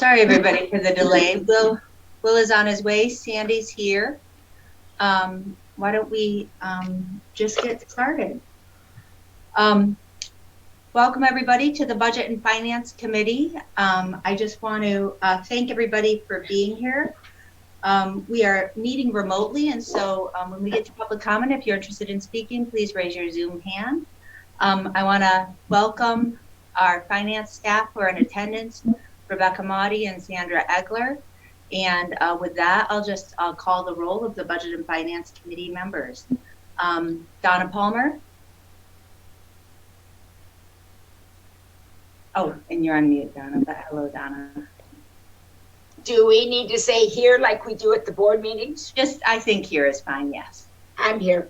Sorry, everybody, for the delay. Will is on his way. Sandy's here. Why don't we just get started? Welcome, everybody, to the Budget and Finance Committee. I just want to thank everybody for being here. We are meeting remotely, and so when we get to public comment, if you're interested in speaking, please raise your Zoom hand. I want to welcome our finance staff who are in attendance, Rebecca Motti and Sandra Egler. And with that, I'll call the roll of the Budget and Finance Committee members. Donna Palmer. Oh, and you're on mute, Donna, but hello, Donna. Do we need to say here like we do at the board meetings? Just, I think here is fine, yes. I'm here.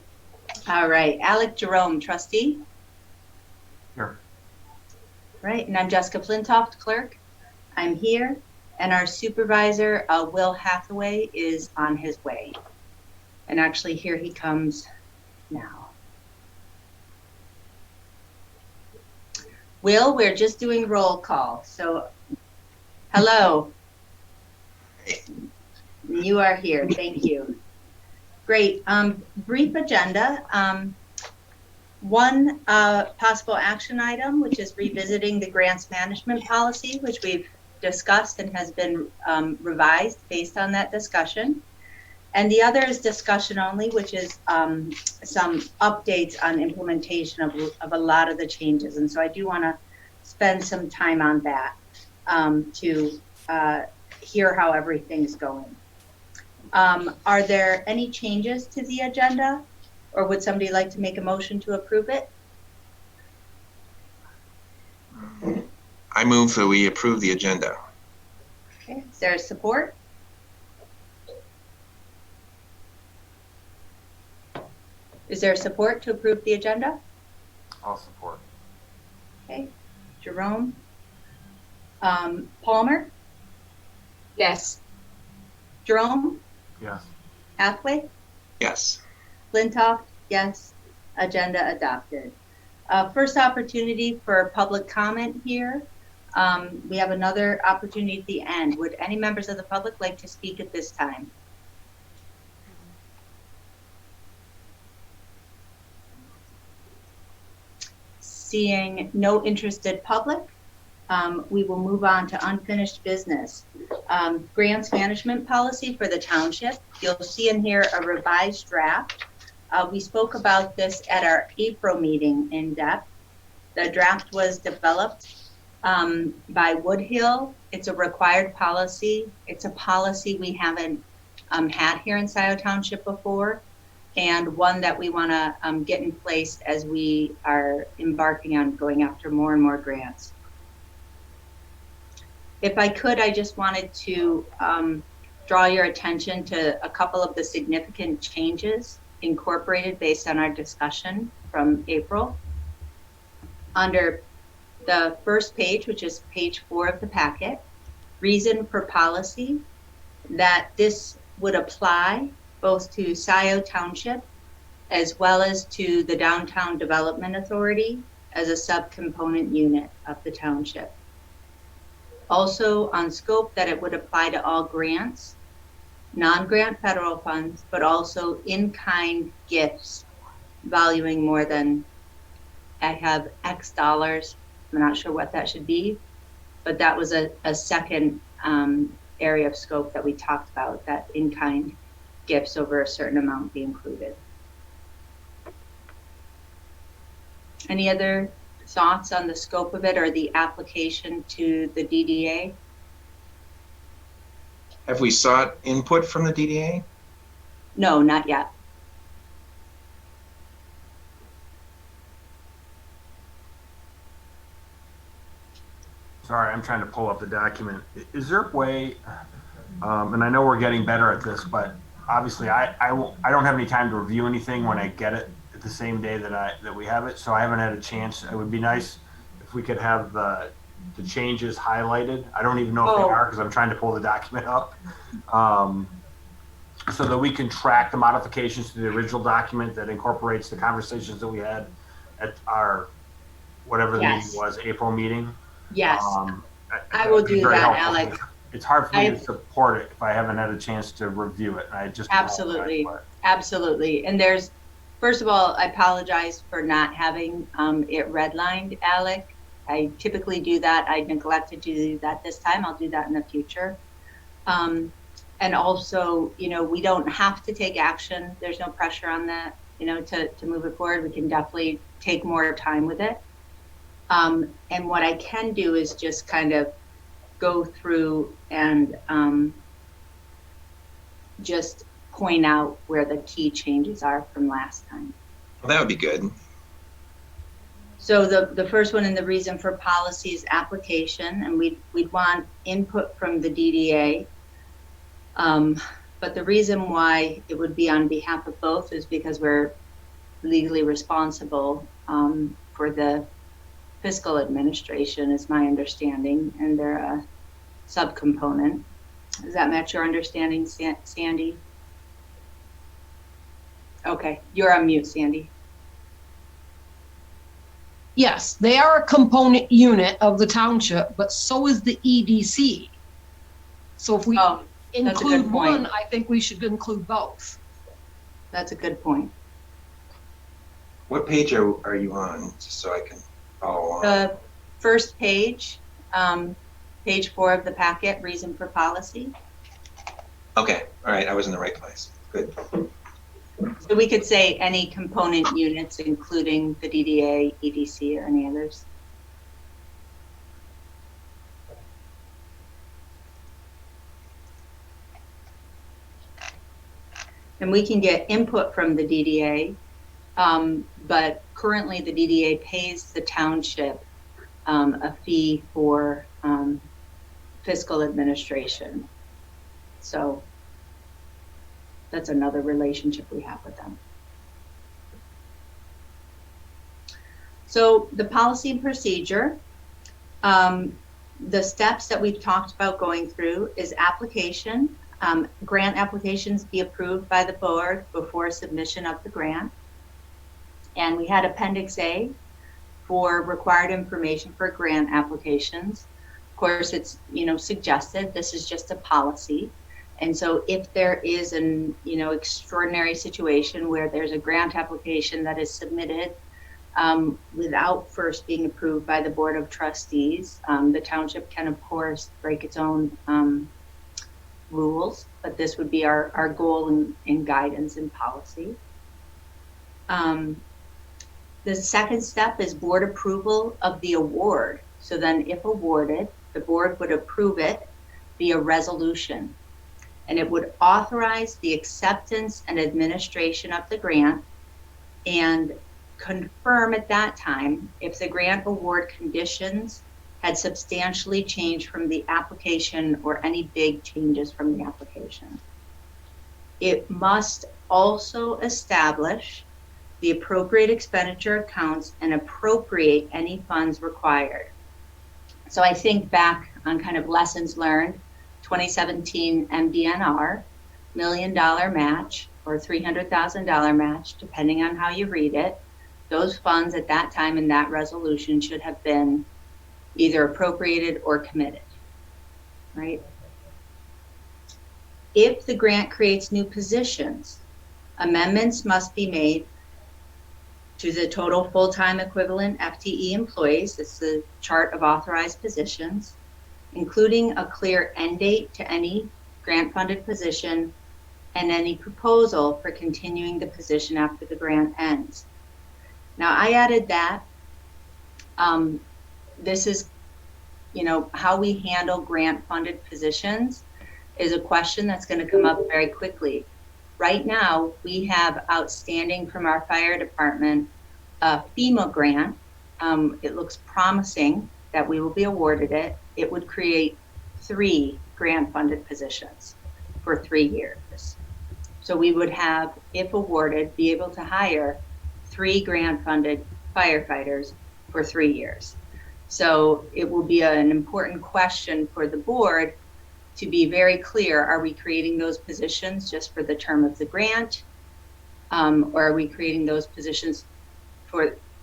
All right, Alec Jerome, trustee. Here. Right, and I'm Jessica Flintoft, clerk. I'm here, and our supervisor, Will Hathaway, is on his way. And actually, here he comes now. Will, we're just doing roll call, so hello. You are here, thank you. Great, brief agenda. One possible action item, which is revisiting the grants management policy, which we've discussed and has been revised based on that discussion. And the other is discussion only, which is some updates on implementation of a lot of the changes. And so I do want to spend some time on that to hear how everything's going. Are there any changes to the agenda, or would somebody like to make a motion to approve it? I move that we approve the agenda. Okay, is there support? Is there support to approve the agenda? I'll support. Okay, Jerome. Palmer? Yes. Jerome? Yes. Hathaway? Yes. Flintoff? Yes. Agenda adopted. First opportunity for public comment here. We have another opportunity at the end. Would any members of the public like to speak at this time? Seeing no interested public, we will move on to unfinished business. Grants management policy for the township. You'll see in here a revised draft. We spoke about this at our April meeting in depth. The draft was developed by Woodhill. It's a required policy. It's a policy we haven't had here in Scio Township before, and one that we want to get in place as we are embarking on going after more and more grants. If I could, I just wanted to draw your attention to a couple of the significant changes incorporated based on our discussion from April. Under the first page, which is page 4 of the packet, reason for policy, that this would apply both to Scio Township as well as to the Downtown Development Authority as a subcomponent unit of the township. Also on scope, that it would apply to all grants, non-grant federal funds, but also in-kind gifts valuing more than, I have X dollars. I'm not sure what that should be, but that was a second area of scope that we talked about, that in-kind gifts over a certain amount be included. Any other thoughts on the scope of it or the application to the DDA? Have we sought input from the DDA? No, not yet. Sorry, I'm trying to pull up the document. Is there a way, and I know we're getting better at this, but obviously I don't have any time to review anything when I get it at the same day that we have it, so I haven't had a chance. It would be nice if we could have the changes highlighted. I don't even know if they are, because I'm trying to pull the document up, so that we can track the modifications to the original document that incorporates the conversations that we had at our whatever the meeting was, April meeting. Yes, I will do that, Alex. it's hard for me to I- support it if I haven't had a chance to review it. I just Absolutely. apologize, Absolutely. And there's, first of all, I apologize for not having it redlined, Alec. I typically do that. I neglected to do that this time. I'll do that in the future. And also, we don't have to take action. There's no pressure on that, to move it forward. We can definitely take more time with it. And what I can do is just kind of go through and just point out where the key changes are from last time. Well, that would be good. So the first one, and the reason for policy, is application, and we'd want input from the DDA. But the reason why it would be on behalf of both is because we're legally responsible for the fiscal administration, is my understanding, and they're a subcomponent. Does that match your understanding, Sandy? Okay, you're on mute, Sandy. Yes, they are a component unit of the township, but so is the EDC. So if we Oh, that's a good include point. one, I think we should include both. That's a good point. What page are you on, just so I can follow along? The first page, page 4 of the packet, reason for policy. Okay, all right, I was in the right place. Good. So we could say any component units, including the DDA, EDC, or any others. And we can get input from the DDA, but currently the DDA pays the township a fee for fiscal administration. So that's another relationship we have with them. So the policy and procedure, the steps that we've talked about going through is application. Grant applications be approved by the board before submission of the grant. And we had Appendix A for required information for grant applications. Of course, it's suggested. This is just a policy. And so if there is an extraordinary situation where there's a grant application that is submitted without first being approved by the Board of Trustees, the township can, of course, break its own rules, but this would be our goal and guidance and policy. The second step is board approval of the award. So then if awarded, the board would approve it via resolution, and it would authorize the acceptance and administration of the grant and confirm at that time if the grant award conditions had substantially changed from the application or any big changes from the application. It must also establish the appropriate expenditure accounts and appropriate any funds required. So I think back on kind of lessons learned, 2017 MDNR, $1 million match or $300,000 match, depending on how you read it. Those funds at that time in that resolution should have been either appropriated or committed, right? If the grant creates new positions, amendments must be made to the total full-time equivalent FTE employees. It's the chart of authorized positions, including a clear end date to any grant-funded position and any proposal for continuing the position after the grant ends. Now, I added that. This is, how we handle grant-funded positions is a question that's going to come up very quickly. Right now, we have outstanding from our fire department a FEMA grant. It looks promising that we will be awarded it. It would create 3 grant-funded positions for 3 years. So we would have, if awarded, be able to hire 3 grant-funded firefighters for 3 years. So it will be an important question for the board to be very clear, are we creating those positions just for the term of the grant? Or are we creating those positions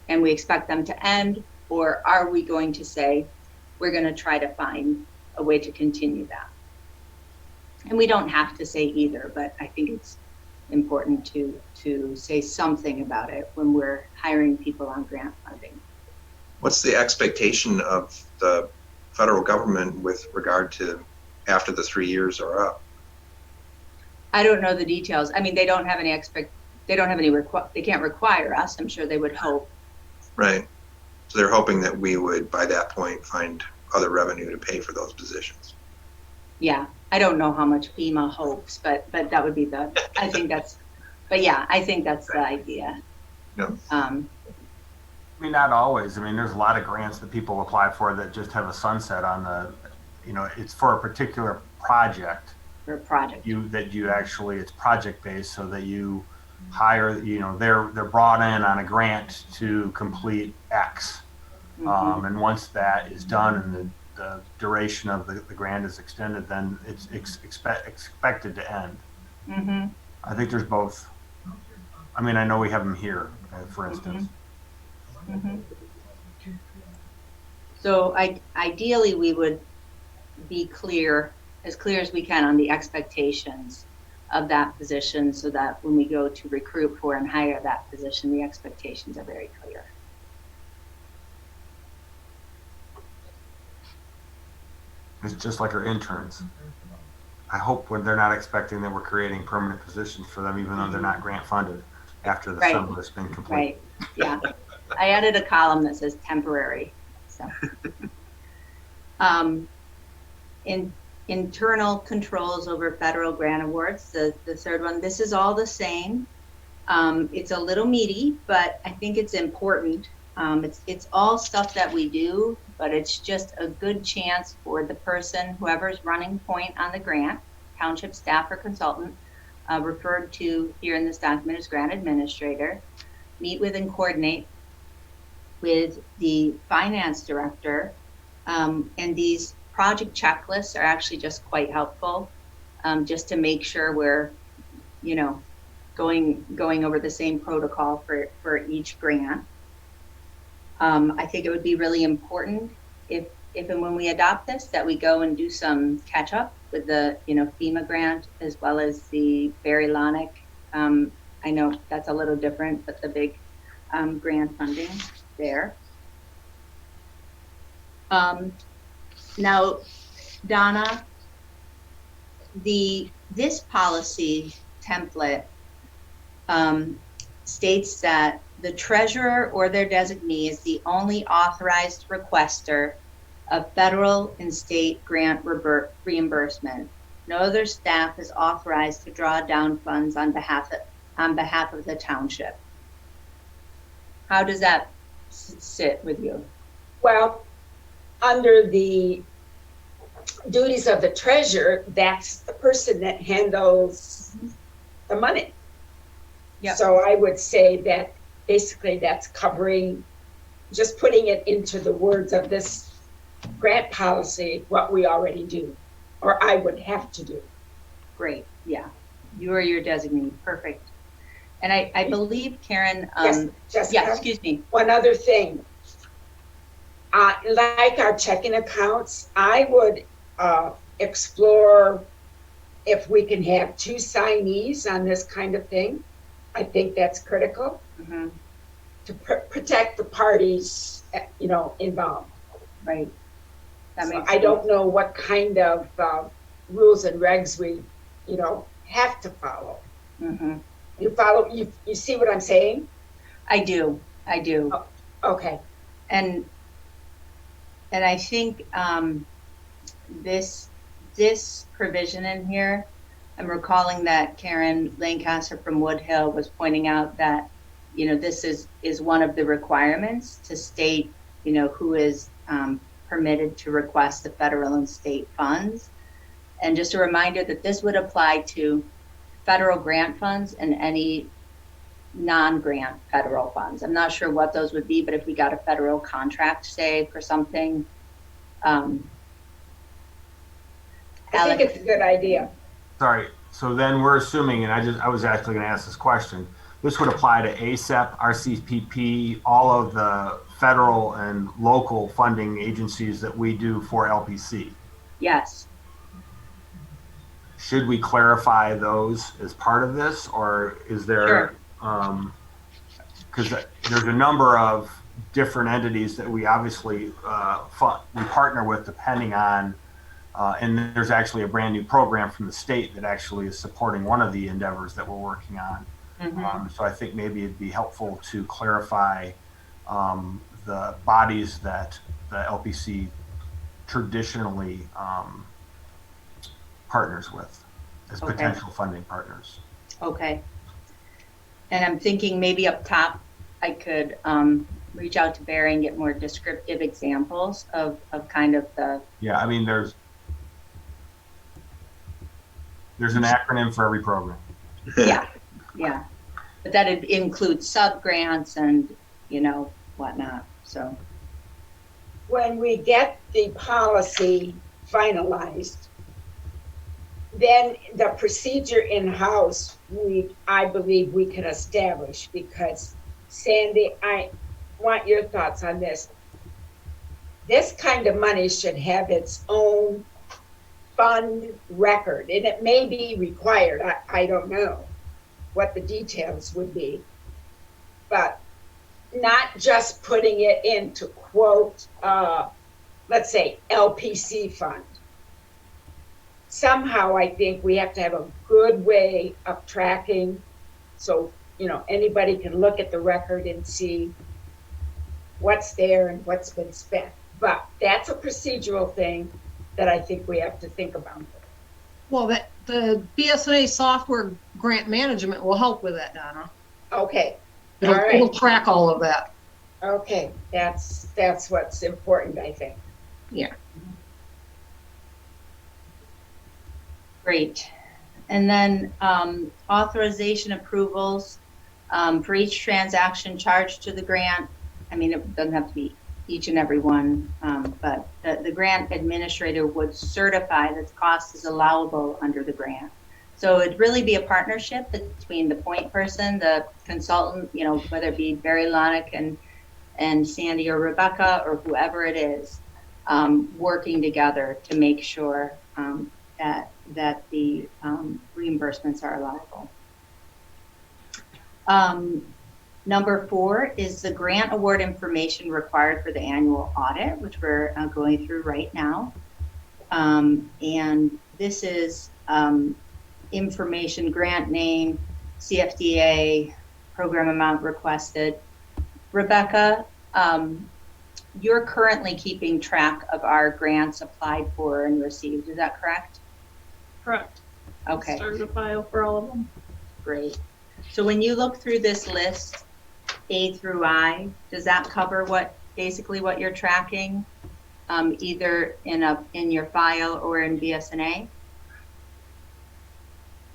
and we expect them to end? Or are we going to say, we're going to try to find a way to continue that? And we don't have to say either, but I think it's important to say something about it when we're hiring people on grant funding. What's the expectation of the federal government with regard to after the 3 years are up? I don't know the details. I mean, they don't have any they can't require us. I'm sure they would hope. Right. So they're hoping that we would, by that point, find other revenue to pay for those positions. Yeah, I don't know how much FEMA hopes, but that would be I think that's the idea. Yeah. I mean, not always. I mean, there's a lot of grants that people apply for that just have a sunset on the, it's for a particular project. For a project. It's project based, so that you hire, they're brought in on a grant to complete X. Mhm. And once that is done and the duration of the grant is extended, then it's expected to end. Mhm. I think there's both. I mean, I know we have them here, for instance. Mhm. So ideally, we would be as clear as we can on the expectations of that position, so that when we go to recruit for and hire that position, the expectations are very clear. It's just like our interns. I hope when they're not expecting that we're creating permanent positions for them, even though they're not grant funded after the Right. summer has been complete. Right. Yeah. I added a column that says temporary. So, in internal controls over federal grant awards, the third one. This is all the same. It's a little meaty, but I think it's important. It's all stuff that we do, but it's just a good chance for the person, whoever's running point on the grant, township staff or consultant, referred to here in this document as grant administrator, meet with and coordinate with the finance director. And these project checklists are actually just quite helpful, just to make sure we're, going over the same protocol for each grant. I think it would be really important if and when we adopt this, that we go and do some catch up with the, FEMA grant, as well as the Barry Lonick. I know that's a little different, but the big grant funding there. Now, Donna, this policy template states that the treasurer or their designee is the only authorized requester of federal and state grant reimbursement. No other staff is authorized to draw down funds on behalf of the township. How does that sit with you? Well, under the duties of the treasurer, that's the person that handles the money. Yep. So I would say that basically that's covering, just putting it into the words of this grant policy, what we already do, or I would have to do. Great, yeah. You are your designee, perfect. And I believe, Karen, Yes, Jessica? yeah, excuse me. One other thing. Like our checking accounts, I would explore if we can have 2 signees on this kind of thing. I think that's critical to protect the parties, involved. Right. That makes I sense. don't know what kind of rules and regs we, have to follow. Mhm. You see what I'm saying? I do. Oh, okay. And I think this provision in here, I'm recalling that Karen Lancaster from Woodhill was pointing out that, this is one of the requirements to state, who is permitted to request the federal and state funds. And just a reminder that this would apply to federal grant funds and any non-grant federal funds. I'm not sure what those would be, but if we got a federal contract, say, for something. I think it's a good idea. Sorry. So then we're assuming, and I was actually going to ask this question. This would apply to ASEP, RCPP, all of the federal and local funding agencies that we do for LPC. Yes. should we clarify those as part of this, or is there, because there's a number of different entities that we obviously we partner with depending on, and there's actually a brand new program from the state that actually is supporting one of the endeavors that we're working on. So I think maybe it'd be helpful to clarify the bodies that the LPC traditionally partners with as potential funding partners. Okay. And I'm thinking maybe up top, I could reach out to Barry and get more descriptive examples of kind of the. Yeah, I mean, there's an acronym for every program. Yeah, yeah. But that includes sub-grants and, whatnot, so. When we get the policy finalized, then the procedure in-house, I believe we can establish, because Sandy, I want your thoughts on this. This kind of money should have its own fund record, and it may be required. I don't know what the details would be, but not just putting it into quote, let's say LPC fund. Somehow I think we have to have a good way of tracking, so anybody can look at the record and see what's there and what's been spent. But that's a procedural thing that I think we have to think about. Well, the BSNA software grant management will help with that, Donna. Okay. It'll track all of that. Okay, that's what's important, I think. Yeah. Great. And then authorization approvals for each transaction charged to the grant. I mean, it doesn't have to be each and every one, but the grant administrator would certify that the cost is allowable under the grant. So it'd really be a partnership between the point person, the consultant, whether it be Barry Lonick and Sandy or Rebecca or whoever it is, working together to make sure that the reimbursements are allowable. Number 4 is the grant award information required for the annual audit, which we're going through right now. And this is information, grant name, CFDA, program amount requested. Rebecca, you're currently keeping track of our grants applied for and received, is that correct? Correct. Okay. Started a file for all of them. Great. So when you look through this list, A through I, does that cover basically what you're tracking, either in your file or in BSNA?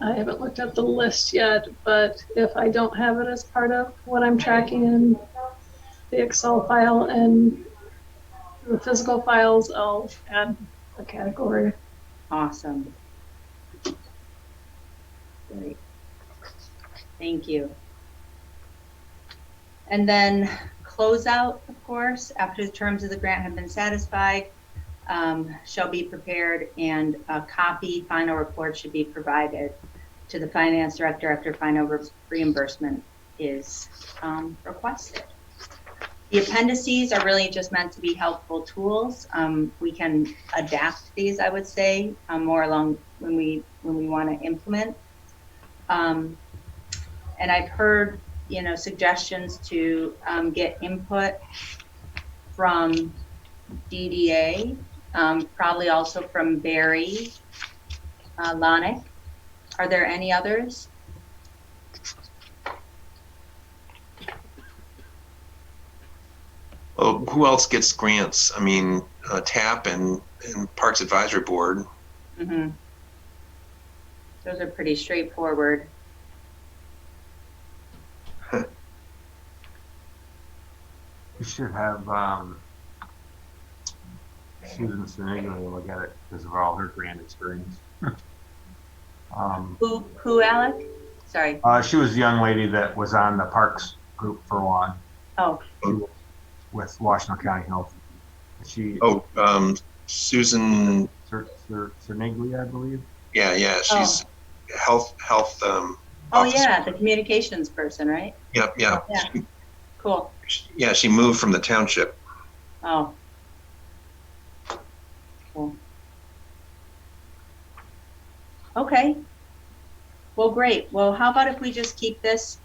I haven't looked at the list yet, but if I don't have it as part of what I'm tracking in the Excel file and the physical files, I'll add a category. Awesome. Great. Thank you. And then closeout, of course, after the terms of the grant have been satisfied, shall be prepared, and a copy final report should be provided to the finance director after final reimbursement is requested. The appendices are really just meant to be helpful tools. We can adapt these, I would say, more along when we want to implement. And I've heard, suggestions to get input from DDA, probably also from Barry Lonick. Are there any others? Well, who else gets grants? I mean, TAP and Parks Advisory Board. Mm-hmm. Those are pretty straightforward. We should have Susan Siniglia look at it because of all her grant experience. Who, Alec? Sorry. She was the young lady that was on the Parks group for a while. Oh. With Washington County Health. She. Susan. Siniglia, I believe. Yeah, she's health. Oh, Officer. yeah, the communications person, right? Yep, yeah. Yeah. Cool. Yeah, she moved from the township. Oh. Cool. Okay. Well, great. Well, how about if we just keep this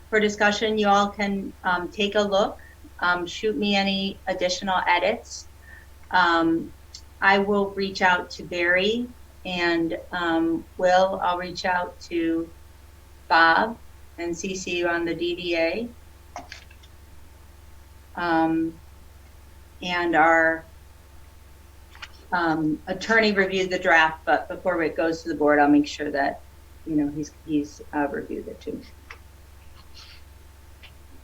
for discussion? You all can take a look, shoot me any additional edits. I will reach out to Barry, and I'll reach out to Bob and CC you on the DDA. And our attorney reviewed the draft, but before it goes to the board, I'll make sure that, he's reviewed it too.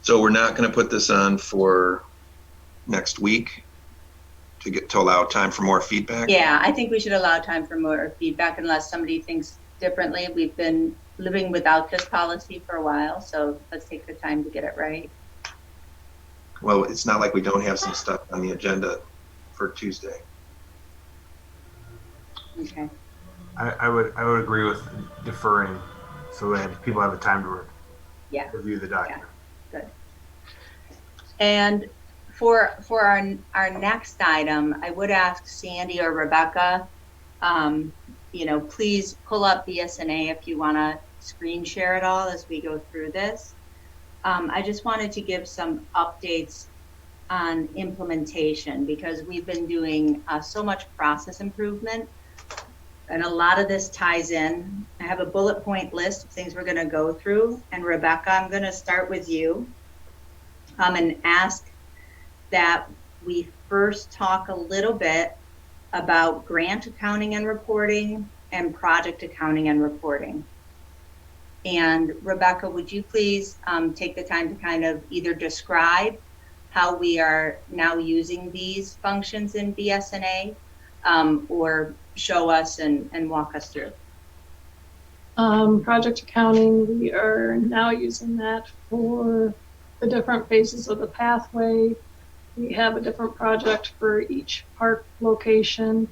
So we're not going to put this on for next week to allow time for more feedback? Yeah, I think we should allow time for more feedback unless somebody thinks differently. We've been living without this policy for a while, so let's take the time to get it right. Well, it's not like we don't have some stuff on the agenda for Tuesday. Okay. I would agree with deferring so that people have the time to review the document. Good. And for our next item, I would ask Sandy or Rebecca, please pull up BSNA if you want to screen share it all as we go through this. I just wanted to give some updates on implementation because we've been doing so much process improvement, and a lot of this ties in. I have a bullet point list of things we're going to go through, and Rebecca, I'm going to start with you and ask that we first talk a little bit about grant accounting and reporting and project accounting and reporting. And Rebecca, would you please take the time to kind of either describe how we are now using these functions in BSNA or show us and walk us through? Project accounting, we are now using that for the different phases of the pathway. We have a different project for each park location,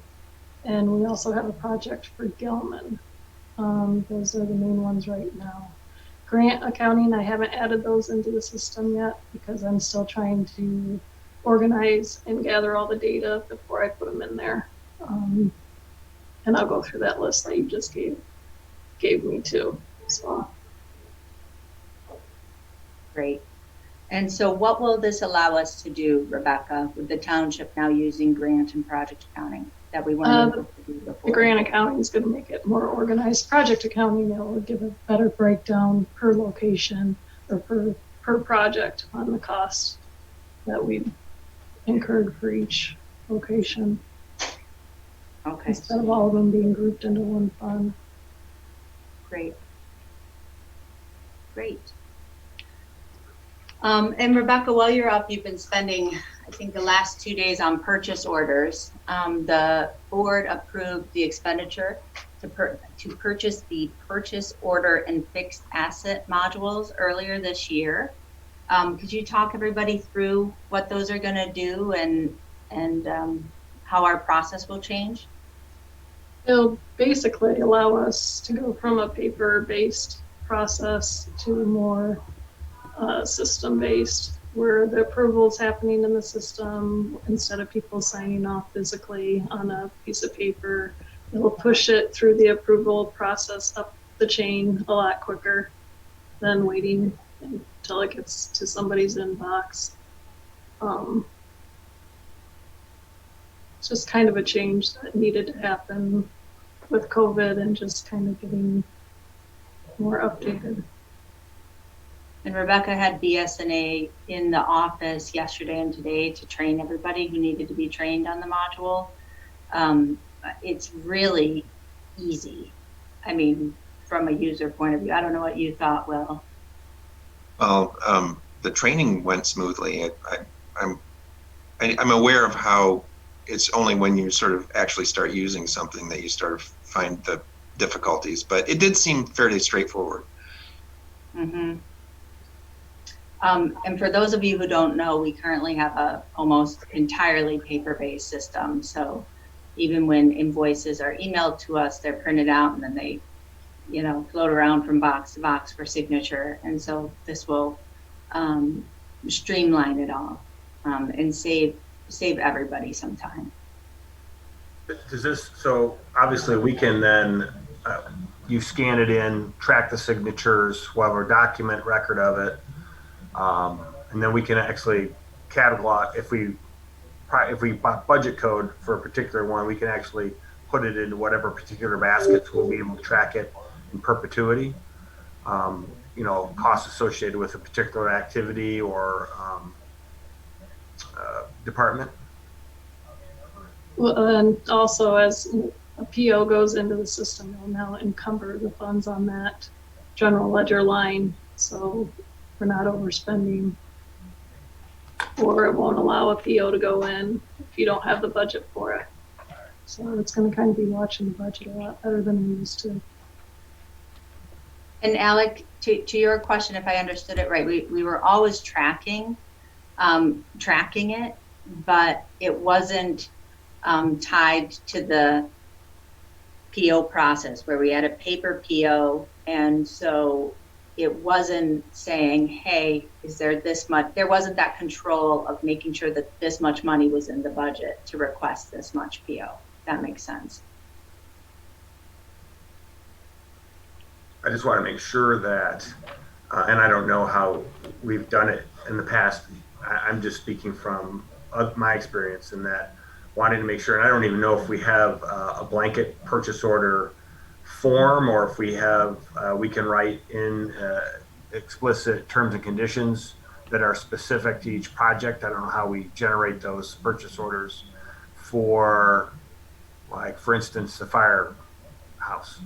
and we also have a project for Gilman. Those are the main ones right now. Grant accounting, I haven't added those into the system yet because I'm still trying to organize and gather all the data before I put them in there. And I'll go through that list that you just gave me too. So. Great. And so what will this allow us to do, Rebecca, with the township now using grant and project accounting that we weren't able to do before? The grant accounting is going to make it more organized. Project accounting, it will give a better breakdown per location or per project on the cost that we incurred for each location. Okay. Instead of all of them being grouped into one fund. Great. Great. And Rebecca, while you're up, you've been spending, I think, the last 2 days on purchase orders. The board approved the expenditure to purchase the purchase order and fixed asset modules earlier this year. Could you talk everybody through what those are going to do and how our process will change? It'll basically allow us to go from a paper-based process to more system-based, where the approval is happening in the system instead of people signing off physically on a piece of paper. It'll push it through the approval process up the chain a lot quicker than waiting until it gets to somebody's inbox. It's just kind of a change that needed to happen with COVID and just kind of getting more updated. And Rebecca had BSNA in the office yesterday and today to train everybody who needed to be trained on the module. It's really easy. I mean, from a user point of view, I don't know what you thought, Will. Well, the training went smoothly. I'm aware of how it's only when you sort of actually start using something that you start to find the difficulties, but it did seem fairly straightforward. Mm-hmm. And for those of you who don't know, we currently have a almost entirely paper-based system. So even when invoices are emailed to us, they're printed out and then they, float around from box to box for signature. And so this will streamline it all and save everybody some time. Does this, so obviously we can then, you scan it in, track the signatures, we'll have a document record of it. And then we can actually catalog, if we budget code for a particular one, we can actually put it into whatever particular baskets. We'll be able to track it in perpetuity. Costs associated with a particular activity or department. Well, and also as a PO goes into the system, it'll now encumber the funds on that general ledger line. So we're not overspending, or it won't allow a PO to go in if you don't have the budget for it. So it's going to kind of be watching the budget a lot better than we used to. And Alec, to your question, if I understood it right, we were always tracking it, but it wasn't tied to the PO process where we had a paper PO, and so it wasn't saying, hey, is there this much? There wasn't that control of making sure that this much money was in the budget to request this much PO. That makes sense. I just want to make sure that, and I don't know how we've done it in the past. I'm just speaking from my experience in that, wanting to make sure, and I don't even know if we have a blanket purchase order form or if we have, we can write in explicit terms and conditions that are specific to each project. I don't know how we generate those purchase orders for, like, for instance, the firehouse,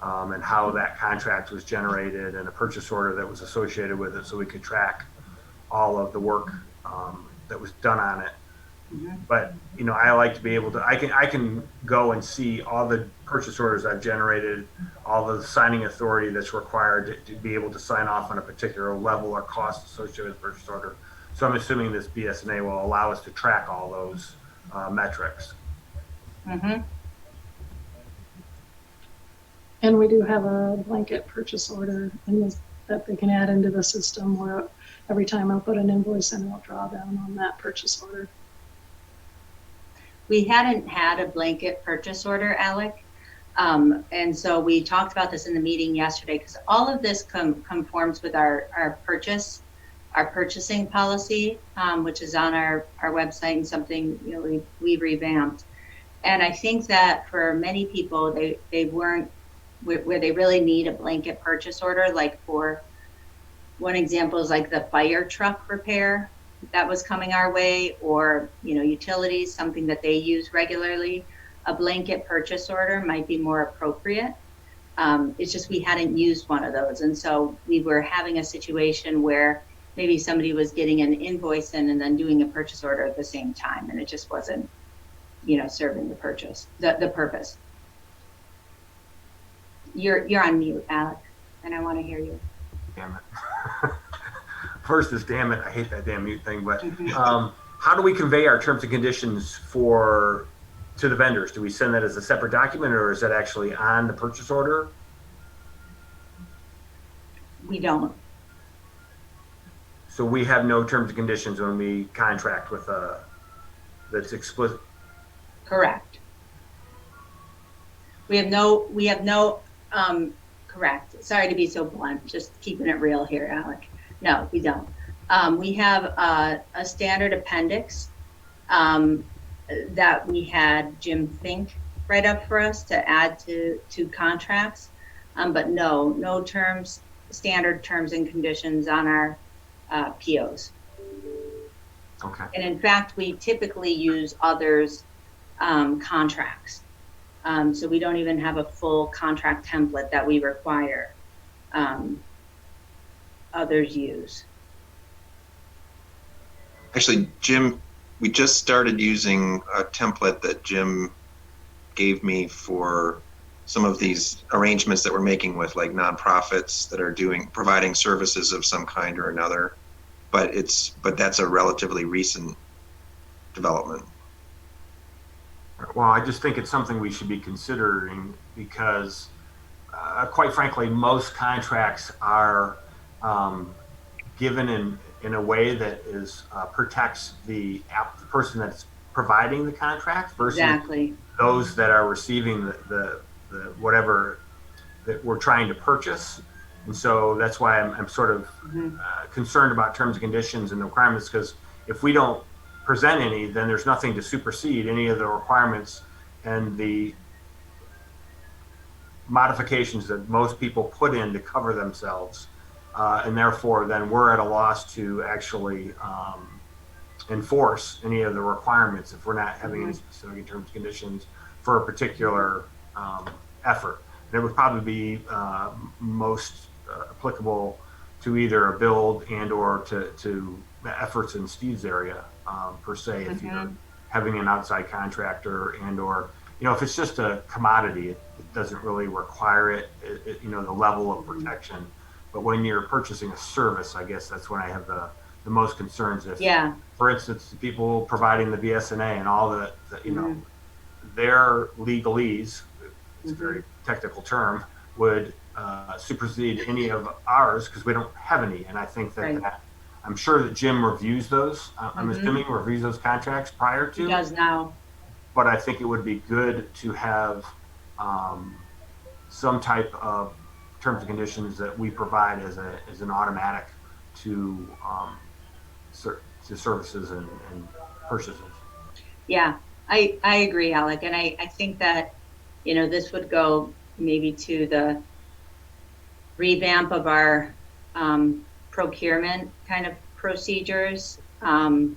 and how that contract was generated and a purchase order that was associated with it, so we could track all of the work that was done on it. Mm-hmm. But I like to be able to. I can go and see all the purchase orders I've generated, all the signing authority that's required to be able to sign off on a particular level or cost associated with the purchase order. So I'm assuming this BSNA will allow us to track all those metrics. Mm-hmm. And we do have a blanket purchase order that they can add into the system where every time I put an invoice in, I'll draw down on that purchase order. We hadn't had a blanket purchase order, Alec. And so we talked about this in the meeting yesterday, because all of this conforms with our purchasing policy, which is on our website and something we revamped. And I think that for many people, they weren't where they really need a blanket purchase order. Like, for one example is like the fire truck repair that was coming our way, or utilities, something that they use regularly. A blanket purchase order might be more appropriate. It's just we hadn't used one of those, and so we were having a situation where maybe somebody was getting an invoice in and then doing a purchase order at the same time, and it just wasn't serving the purpose. You're on mute, Alec, and I want to hear you. Damn it. First is damn it. I hate that damn mute thing. But how do we convey our terms and conditions to the vendors? Do we send that as a separate document, or is that actually on the purchase order? We don't. So we have no terms and conditions when we contract with that's explicit. Correct. We have no. Correct. Sorry to be so blunt. Just keeping it real here, Alec. No, we don't. We have a standard appendix that we had Jim Fink write up for us to add to contracts, but no standard terms and conditions on our POs. Okay. And in fact, we typically use others' contracts. So we don't even have a full contract template that we require others use. Actually, Jim, we just started using a template that Jim gave me for some of these arrangements that we're making with, like, nonprofits that are providing services of some kind or another. But that's a relatively recent development. Well, I just think it's something we should be considering because, quite frankly, most contracts are given in a way that is protects the person that's providing the contract versus Exactly. those that are receiving the whatever that we're trying to purchase. And so that's why I'm sort of concerned about terms and conditions and the requirements, because if we don't present any, then there's nothing to supersede any of the requirements and the modifications that most people put in to cover themselves. And therefore, then we're at a loss to actually enforce any of the requirements if we're not having any specific terms and conditions for a particular effort. And it would probably be most applicable to either a build and or to the efforts in Steve's area per se, if you're having an outside contractor and or, if it's just a commodity, it doesn't really require it, the level of protection. But when you're purchasing a service, I guess that's when I have the most concerns. If, for instance, the people providing the BSNA and all the their legalese, it's a very technical term, would supersede any of ours because we don't have any. And I think that I'm sure that Jim reviews those. I'm assuming reviews those contracts prior to. He does now. But I think it would be good to have some type of terms and conditions that we provide as an automatic to services and purchases. Yeah, I agree, Alec. And I think that, this would go maybe to the revamp of our procurement kind of procedures. And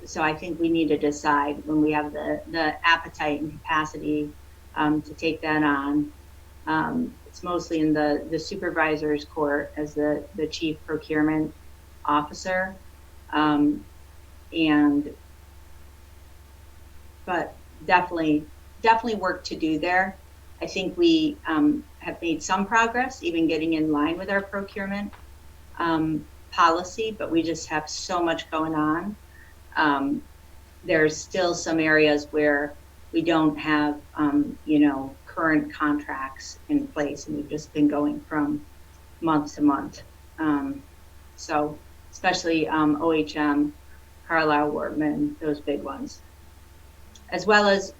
so I think we need to decide when we have the appetite and capacity to take that on. It's mostly in the supervisor's court as the chief procurement officer. But definitely work to do there. I think we have made some progress, even getting in line with our procurement policy, but we just have so much going on. There's still some areas where we don't have, current contracts in place, and we've just been going from month to month. So especially OHM, Carlisle, Wortman, those big ones. As well as,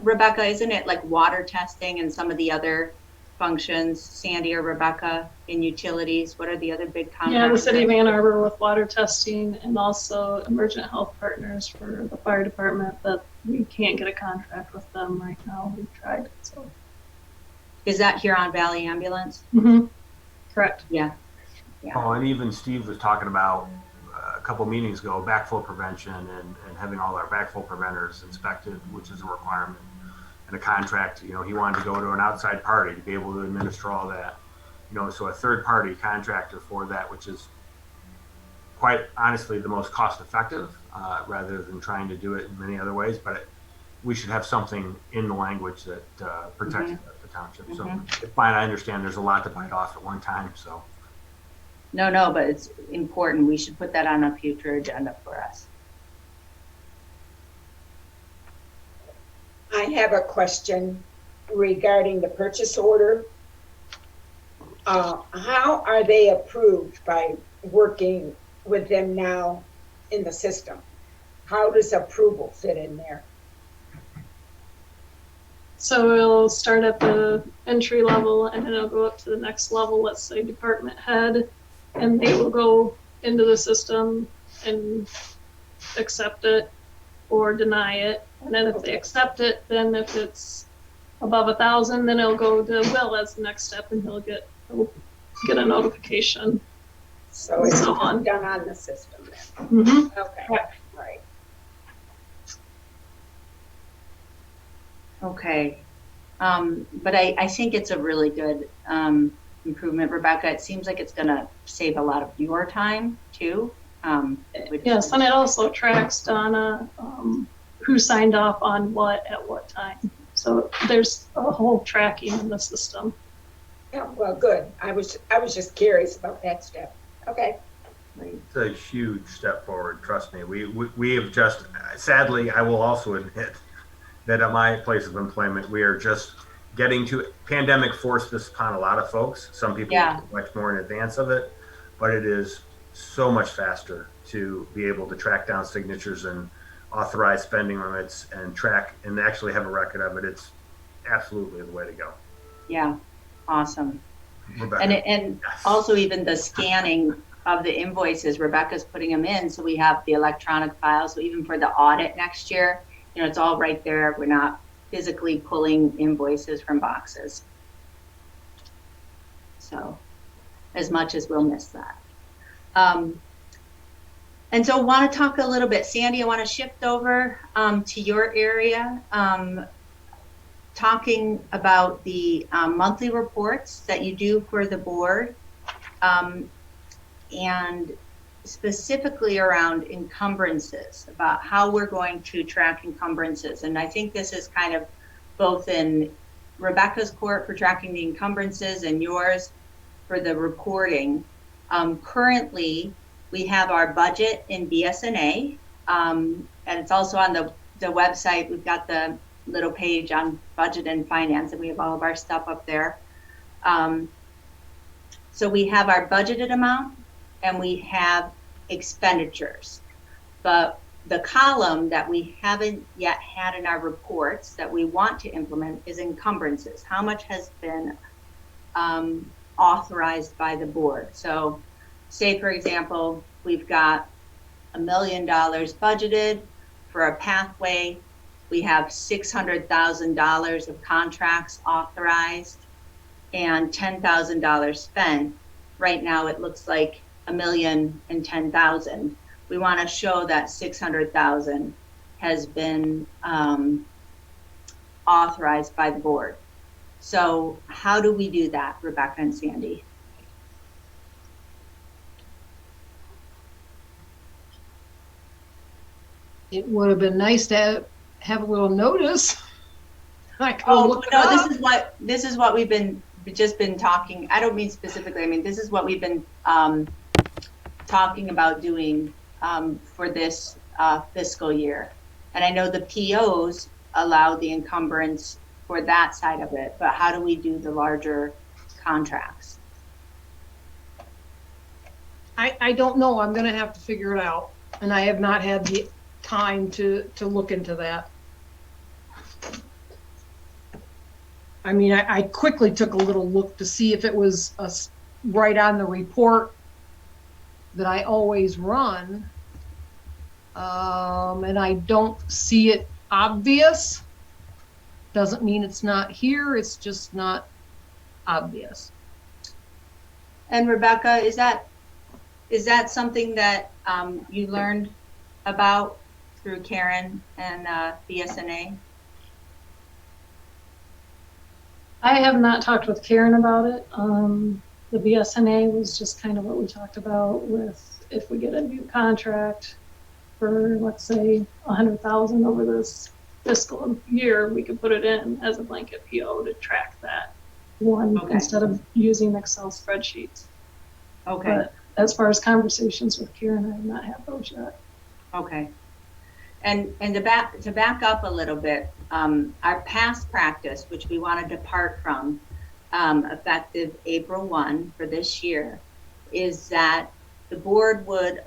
Rebecca, isn't it like water testing and some of the other functions, Sandy or Rebecca, in utilities? What are the other big contracts? Yeah, the city of Ann Arbor with water testing, and also Emergent Health Partners for the fire department, that we can't get a contract with them right now. We've tried. So. Is that Huron Valley Ambulance? Correct. Yeah. Oh, and even Steve was talking about a couple meetings ago, backflow prevention and having all our backflow preventers inspected, which is a requirement. And a contract, he wanted to go to an outside party to be able to administer all that. So a third party contractor for that, which is quite honestly the most cost effective, rather than trying to do it in many other ways. But we should have something in the language that protects the township. So it's fine. I understand there's a lot to bite off at one time. So. No, but it's important. We should put that on a future agenda for us. I have a question regarding the purchase order. How are they approved by working with them now in the system? How does approval fit in there? So it'll start at the entry level, and then it'll go up to the next level, let's say department head, and they will go into the system and accept it or deny it. And then if they accept it, then if it's above 1,000, then it'll go to Will as the next step, and he'll get a notification. So it's So done on the system then. Okay, right. Okay. But I think it's a really good improvement, Rebecca. It seems like it's going to save a lot of your time too. Yes, and it also tracks, Donna, who signed off on what at what time. So there's a whole tracking in the system. Yeah, well, good. I was just curious about that step. Okay. Right. It's a huge step forward. Trust me. We have just, sadly, I will also admit that at my place of employment, we are just getting to, pandemic forced this upon a lot of folks. Some people Yeah. much more in advance of it, but it is so much faster to be able to track down signatures and authorize spending limits and track and actually have a record of it. It's absolutely the way to go. Yeah. Awesome. Rebecca. And Yes. also even the scanning of the invoices, Rebecca's putting them in, so we have the electronic files. So even for the audit next year, it's all right there. We're not physically pulling invoices from boxes. So as much as we'll miss that. And so I want to talk a little bit, Sandy, I want to shift over to your area, talking about the monthly reports that you do for the board, and specifically around encumbrances, about how we're going to track encumbrances. And I think this is kind of both in Rebecca's court for tracking the encumbrances and yours for the reporting. Currently, we have our budget in BSNA, and it's also on the website. We've got the little page on budget and finance, and we have all of our stuff up there. So we have our budgeted amount and we have expenditures, but the column that we haven't yet had in our reports that we want to implement is encumbrances. How much has been authorized by the board? So say, for example, we've got $1 million budgeted for a pathway. We have $600,000 of contracts authorized and $10,000 spent. Right now, it looks like $1,010,000. We want to show that $600,000 has been authorized by the board. So how do we do that, Rebecca and Sandy? It would have been nice to have a little notice. I could Oh, look it no, up. this is what we've just been talking. I don't mean specifically, I mean, this is what we've been talking about doing for this fiscal year. And I know the POs allow the encumbrance for that side of it, but how do we do the larger contracts? I don't know. I'm gonna have to figure it out. And I have not had the time to look into that. I mean, I quickly took a little look to see if it was right on the report that I always run. And I don't see it obvious. Doesn't mean it's not here. It's just not obvious. And Rebecca, is that something that you learned about through Karen and BSNA? I have not talked with Karen about it. The BSNA was just kind of what we talked about with if we get a new contract for, let's say, 100,000 over this fiscal year, we could put it in as a blanket PO to track that one instead of using Excel spreadsheets. Okay. But as far as conversations with Karen, I have not had those yet. Okay. And to back up a little bit, our past practice, which we want to depart from, effective April 1 for this year, is that the board would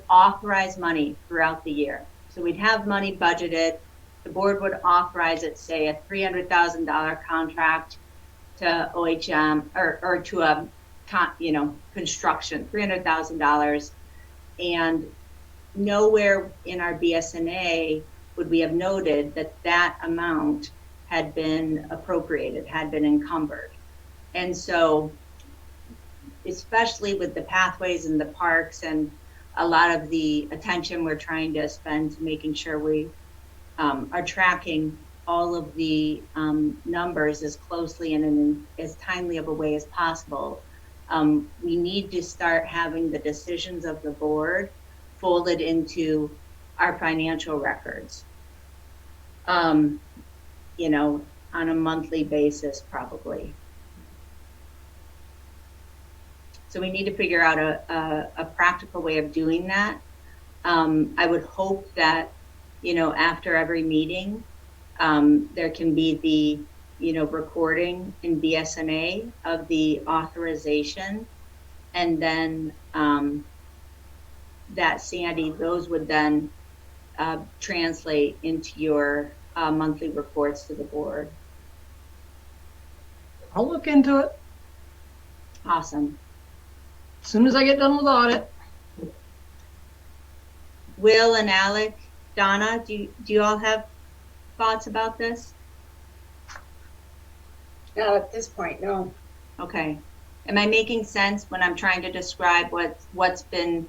authorize money throughout the year. So we'd have money budgeted. The board would authorize it, say, a $300,000 contract to OHM or to a construction, $300,000, and nowhere in our BSNA would we have noted that that amount had been appropriated, had been encumbered. And so, especially with the pathways and the parks and a lot of the attention we're trying to spend to making sure we are tracking all of the numbers as closely and in as timely of a way as possible, we need to start having the decisions of the board folded into our financial records, on a monthly basis, probably. So we need to figure out a practical way of doing that. I would hope that, after every meeting, there can be the, recording in BSNA of the authorization. And then that, Sandy, those would then translate into your monthly reports to the board. I'll look into it Awesome. as soon as I get done with audit. Will and Alec, Donna, do you all have thoughts about this? Not at this point, no. Okay. Am I making sense when I'm trying to describe what's been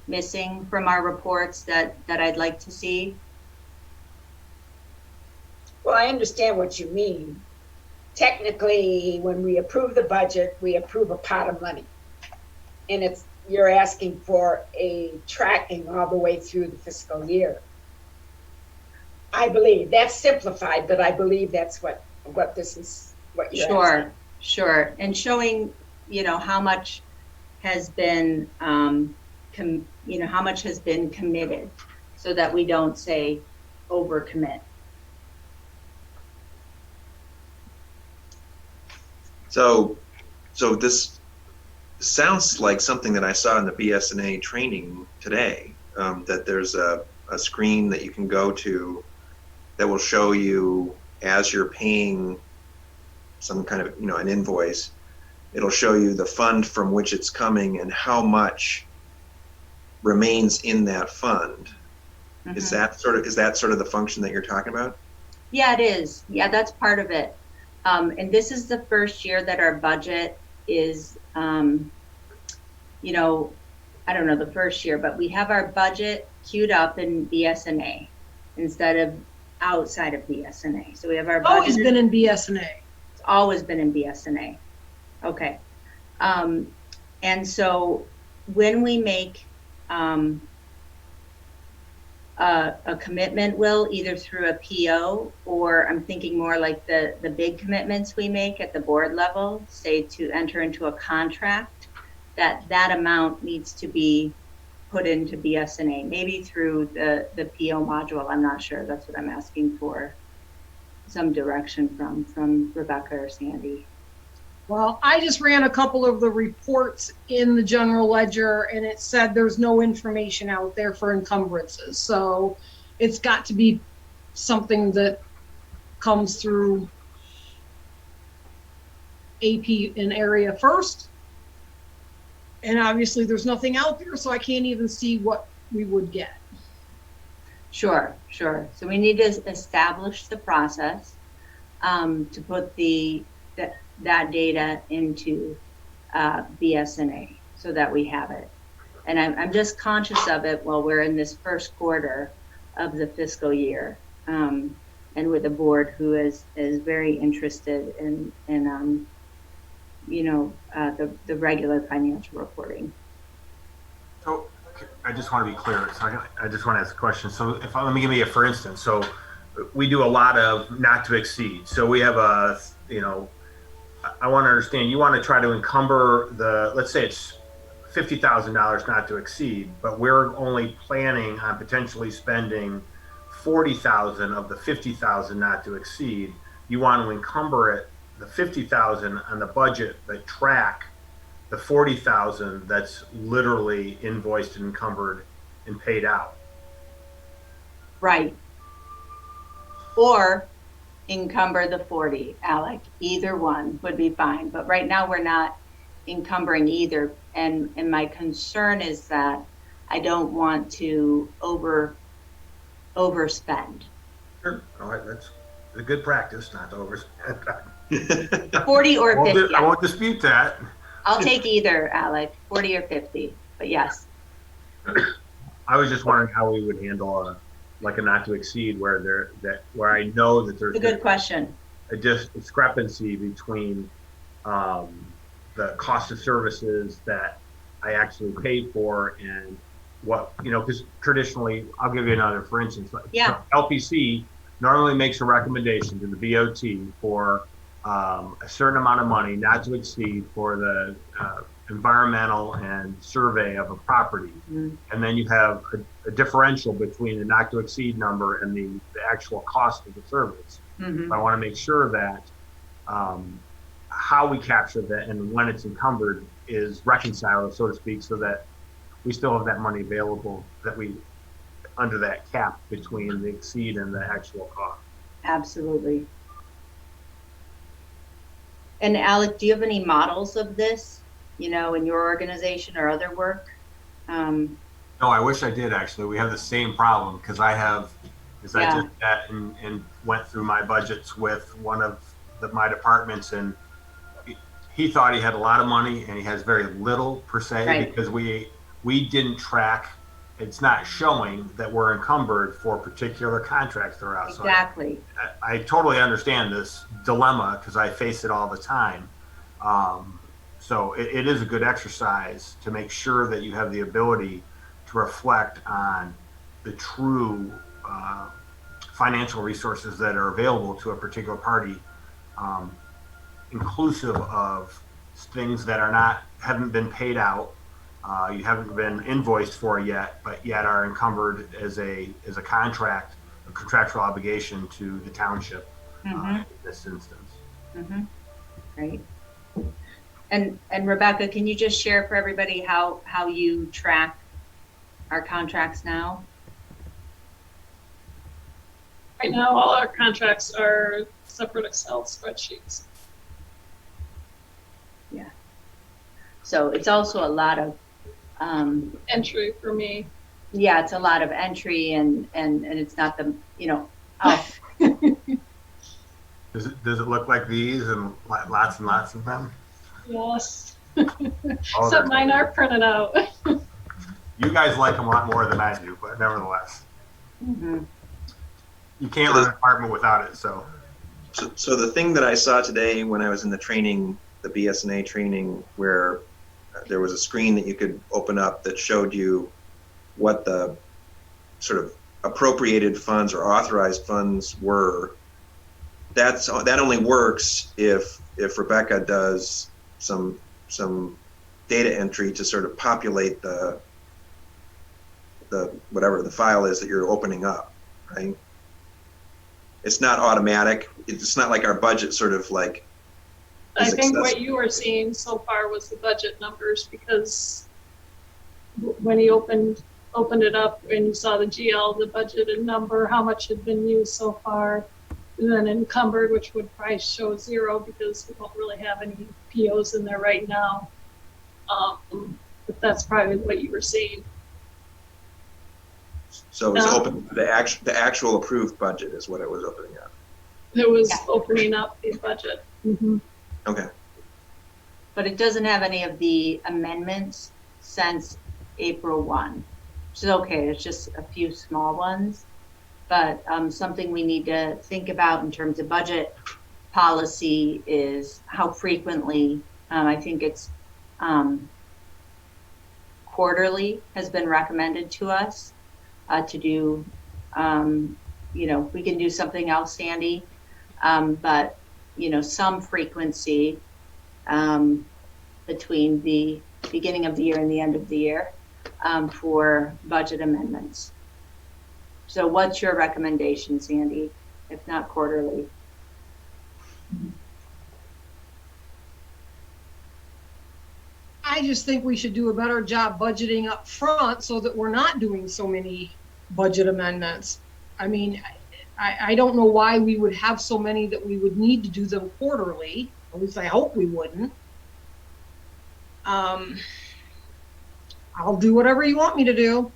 missing from our reports that I'd like to see? Well, I understand what you mean. Technically, when we approve the budget, we approve a pot of money. And you're asking for a tracking all the way through the fiscal year. I believe that's simplified, but I believe that's what this is, what you're asking. Sure. And showing, how much has been, how much has been committed, so that we don't say overcommit. So this sounds like something that I saw in the BSNA training today, that there's a screen that you can go to that will show you as you're paying some kind of, an invoice, it'll show you the fund from which it's coming and how much remains in that fund. Mm-hmm. Is that sort of the function that you're talking about? Yeah, it is. Yeah, that's part of it. And this is the first year that our budget is, I don't know the first year, but we have our budget queued up in BSNA instead of outside of BSNA. So we have our budget. Always been in BSNA. It's always been in BSNA. Okay. And so when we make a commitment, Will, either through a PO, or I'm thinking more like the big commitments we make at the board level, say to enter into a contract, that amount needs to be put into BSNA, maybe through the PO module. I'm not sure. That's what I'm asking for some direction from Rebecca or Sandy. Well, I just ran a couple of the reports in the general ledger, and it said there's no information out there for encumbrances. So it's got to be something that comes through AP in area first. And obviously there's nothing out there, so I can't even see what we would get. Sure. So we need to establish the process to put that data into BSNA so that we have it. And I'm just conscious of it while we're in this first quarter of the fiscal year, and with a board who is very interested in the regular financial reporting. So I just want to be clear. So I just want to ask a question. So let me give you a for instance. So we do a lot of not to exceed. So we have I want to understand, you want to try to encumber let's say it's $50,000 not to exceed, but we're only planning on potentially spending 40,000 of the 50,000 not to exceed. You want to encumber it, the 50,000 on the budget, that track the 40,000 that's literally invoiced and encumbered and paid out. Right. Or encumber the 40, Alec. Either one would be fine. But right now we're not encumbering either. And my concern is that I don't want to overspend. Sure. All right, that's a good practice, not to overspend. 40 or 50. I won't dispute that. I'll take either, Alec, 40 or 50. But yes. I was just wondering how we would handle a not to exceed where I know that there's It's a good question. a discrepancy between the cost of services that I actually paid for and what, because traditionally, I'll give you another, for instance, Yeah. LPC normally makes a recommendation to the BOT for a certain amount of money not to exceed for the environmental and survey of a property. Mhm. And then you have a differential between the not to exceed number and the actual cost of the service. Mhm. I want to make sure that how we capture that and when it's encumbered is reconciled, so to speak, so that we still have that money available that we under that cap between the exceed and the actual cost. Absolutely. And Alec, do you have any models of this, in your organization or other work? No, I wish I did actually. We have the same problem because I just sat and went through my budgets with one of my departments, and he thought he had a lot of money and he has very little per se, Right. because we didn't track. It's not showing that we're encumbered for particular contracts throughout. Exactly. So I totally understand this dilemma because I face it all the time. So it is a good exercise to make sure that you have the ability to reflect on the true financial resources that are available to a particular party, inclusive of things that haven't been paid out, you haven't been invoiced for yet, but yet are encumbered as a contract, a contractual obligation to the township in this instance. Mm-hmm. Great. And Rebecca, can you just share for everybody how you track our contracts now? Right now, all our contracts are separate Excel spreadsheets. Yeah. So it's also a lot of Entry for me. yeah, it's a lot of entry and it's not the oh. Does it look like these and lots of them? Yes. Oh, Except mine are printed out. You guys like them a lot more than I do, but nevertheless, Mm-hmm. you can't run an apartment without it. So So the thing that I saw today when I was in the training, the BSNA training, where there was a screen that you could open up that showed you what the sort of appropriated funds or authorized funds were. That only works if Rebecca does some data entry to sort of populate the whatever the file is that you're opening up, right? It's not automatic. It's not like our budget sort of like. I think what you were seeing so far was the budget numbers, because when you opened it up and you saw the GL, the budgeted number, how much had been used so far, and then encumbered, which would probably show 0 because we don't really have any POs in there right now. But that's probably what you were seeing. So it was open. The actual approved budget is what it was opening up. It was opening up the budget. Mm-hmm. Okay. But it doesn't have any of the amendments since April 1, which is okay. It's just a few small ones, but something we need to think about in terms of budget policy is how frequently, I think it's quarterly has been recommended to us to do, we can do something else, Sandy, but some frequency between the beginning of the year and the end of the year for budget amendments. So what's your recommendation, Sandy, if not quarterly? I just think we should do a better job budgeting up front so that we're not doing so many budget amendments. I mean, I don't know why we would have so many that we would need to do them quarterly. At least I hope we wouldn't. I'll do whatever you want me to do.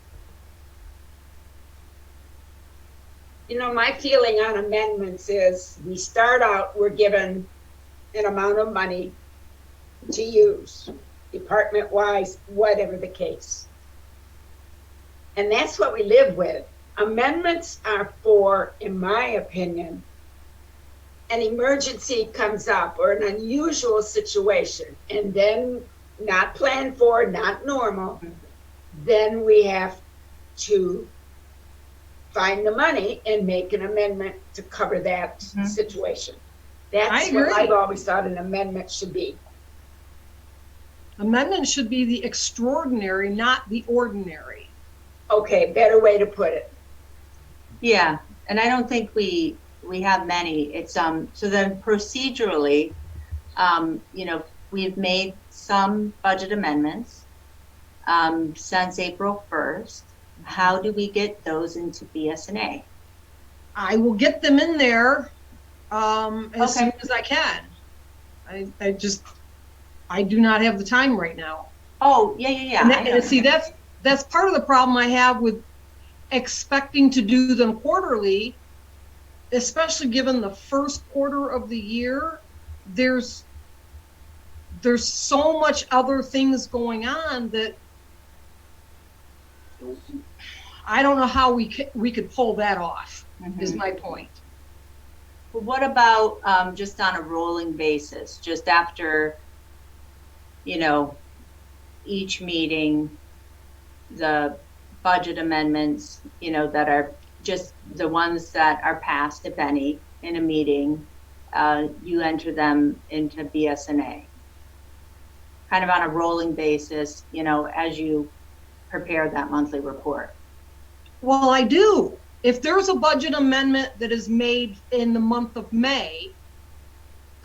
My feeling on amendments is we start out, we're given an amount of money to use, department-wise, whatever the case. And that's what we live with. Amendments are for, in my opinion, an emergency comes up or an unusual situation, and then not planned for, not normal, then we have to find the money and make an amendment to cover that situation. That's what I've always thought an amendment should be. Amendment should be the extraordinary, not the ordinary. Okay, better way to put it. Yeah, and I don't think we have many. It's, so then procedurally, you know, we've made some budget amendments, since April 1st. How do we get those into BSNA? I will get them in there, as Okay. soon as I can. I do not have the time right now. Oh, yeah. And, I know. and see, that's part of the problem I have with expecting to do them quarterly, especially given the first quarter of the year. There's so much other things going on that I don't know how we could pull that off, is Mhm. my point. Well, what about, just on a rolling basis, just after, you know, each meeting, the budget amendments, you know, that are just the ones that are passed, if any, in a meeting, you enter them into BSNA. Kind of on a rolling basis, you know, as you prepare that monthly report. Well, I do. If there's a budget amendment that is made in the month of May,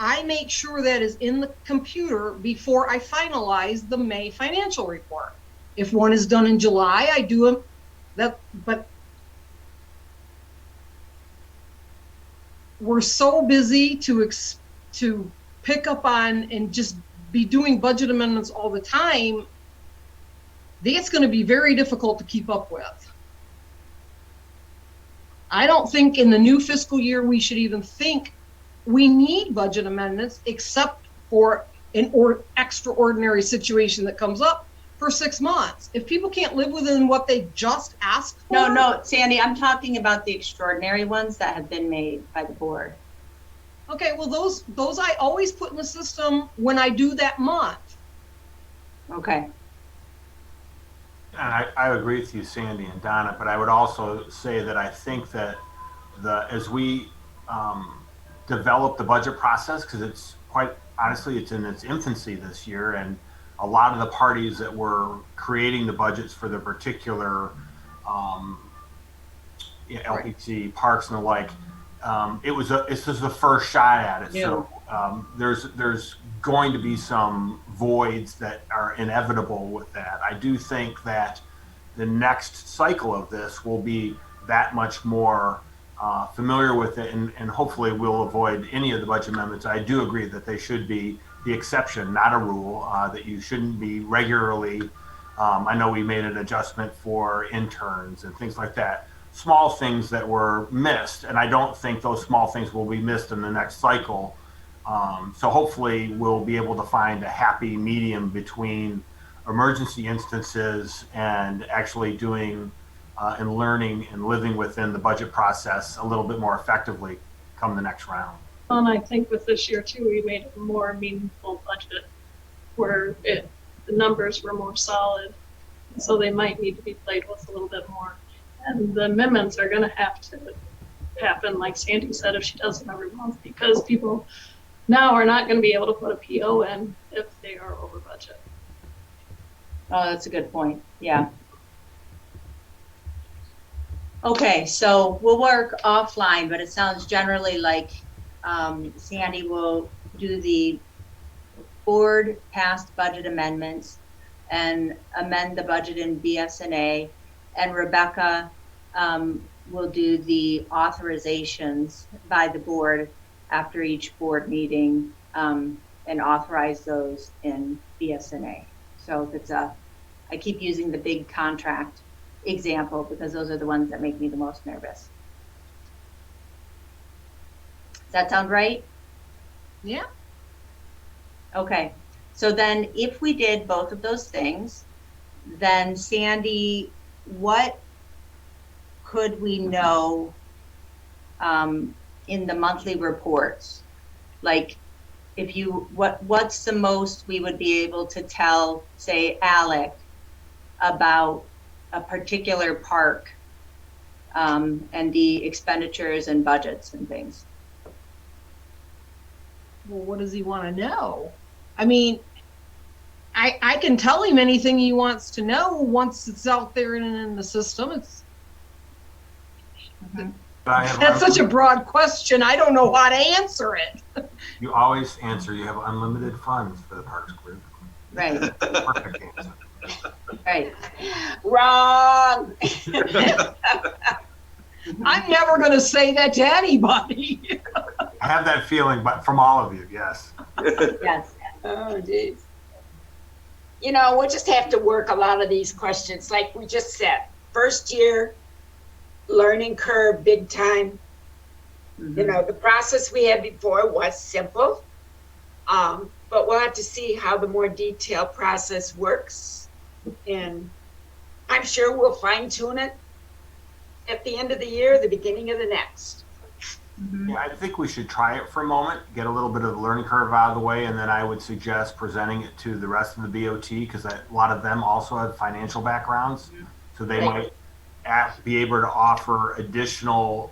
I make sure that is in the computer before I finalize the May financial report. If one is done in July, I do them. But we're so busy to pick up on and just be doing budget amendments all the time. That's going to be very difficult to keep up with. I don't think in the new fiscal year we should even think we need budget amendments except for an extraordinary situation that comes up for 6 months. If people can't live within what they just asked for. No, Sandy, I'm talking about the extraordinary ones that have been made by the board. Okay, well, those I always put in the system when I do that month. Okay. And I agree with you, Sandy and Donna, but I would also say that I think that as we develop the budget process, because it's quite honestly, it's in its infancy this year, and a lot of the parties that were creating the budgets for the particular LPC parks and the like, this is the first shot at it. Yeah. So there's going to be some voids that are inevitable with that. I do think that the next cycle of this will be that much more familiar with it, and hopefully we'll avoid any of the budget amendments. I do agree that they should be the exception, not a rule, that you shouldn't be regularly. I know we made an adjustment for interns and things like that. Small things that were missed, and I don't think those small things will be missed in the next cycle. So hopefully we'll be able to find a happy medium between emergency instances and actually doing and learning and living within the budget process a little bit more effectively come the next round. And I think with this year too, we made a more meaningful budget where the numbers were more solid. So they might need to be played with a little bit more. And the amendments are gonna have to happen, like Sandy said, if she does them every month, because people now are not gonna be able to put a PO in if they are over budget. Oh, that's a good point. Yeah. Okay, so we'll work offline, but it sounds generally like Sandy will do the board passed budget amendments and amend the budget in BSNA, and Rebecca will do the authorizations by the board after each board meeting and authorize those in BSNA. So if it's I keep using the big contract example because those are the ones that make me the most nervous. Does that sound right? Yeah. Okay. So then if we did both of those things, then Sandy, what could we know in the monthly reports? Like what's the most we would be able to tell, say, Alec about a particular park and the expenditures and budgets and things? Well, what does he want to know? I mean, I can tell him anything he wants to know once it's out there and in the system. That's such a broad question. I don't know how to answer it. You always answer, you have unlimited funds for the Parks Group. Right, Perfect answer. right. Wrong. I'm never going to say that to anybody. I have that feeling, but from all of you, yes. Yes. Oh, geez. You know, we'll just have to work a lot of these questions. Like we just said, first year, learning curve, big time. You know, the process we had before was simple. But we'll have to see how the more detailed process works. And I'm sure we'll fine tune it at the end of the year, the beginning of the next. Yeah, I think we should try it for a moment, get a little bit of the learning curve out of the way, and then I would suggest presenting it to the rest of the BOT, because a lot of them also have financial backgrounds. So they might be able to offer additional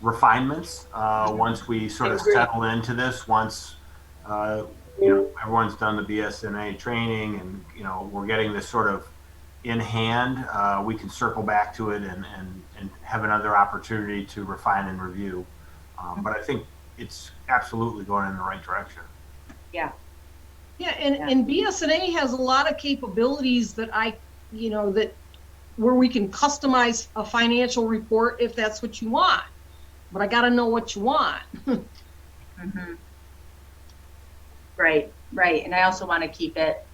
refinements once we sort of settle into this, once everyone's done the BSNA training and we're getting this sort of in hand, we can circle back to it and have another opportunity to refine and review. But I think it's absolutely going in the right direction. Yeah. Yeah, and BSNA has a lot of capabilities that where we can customize a financial report if that's what you want. But I got to know what you want. Right. And I also want to keep it,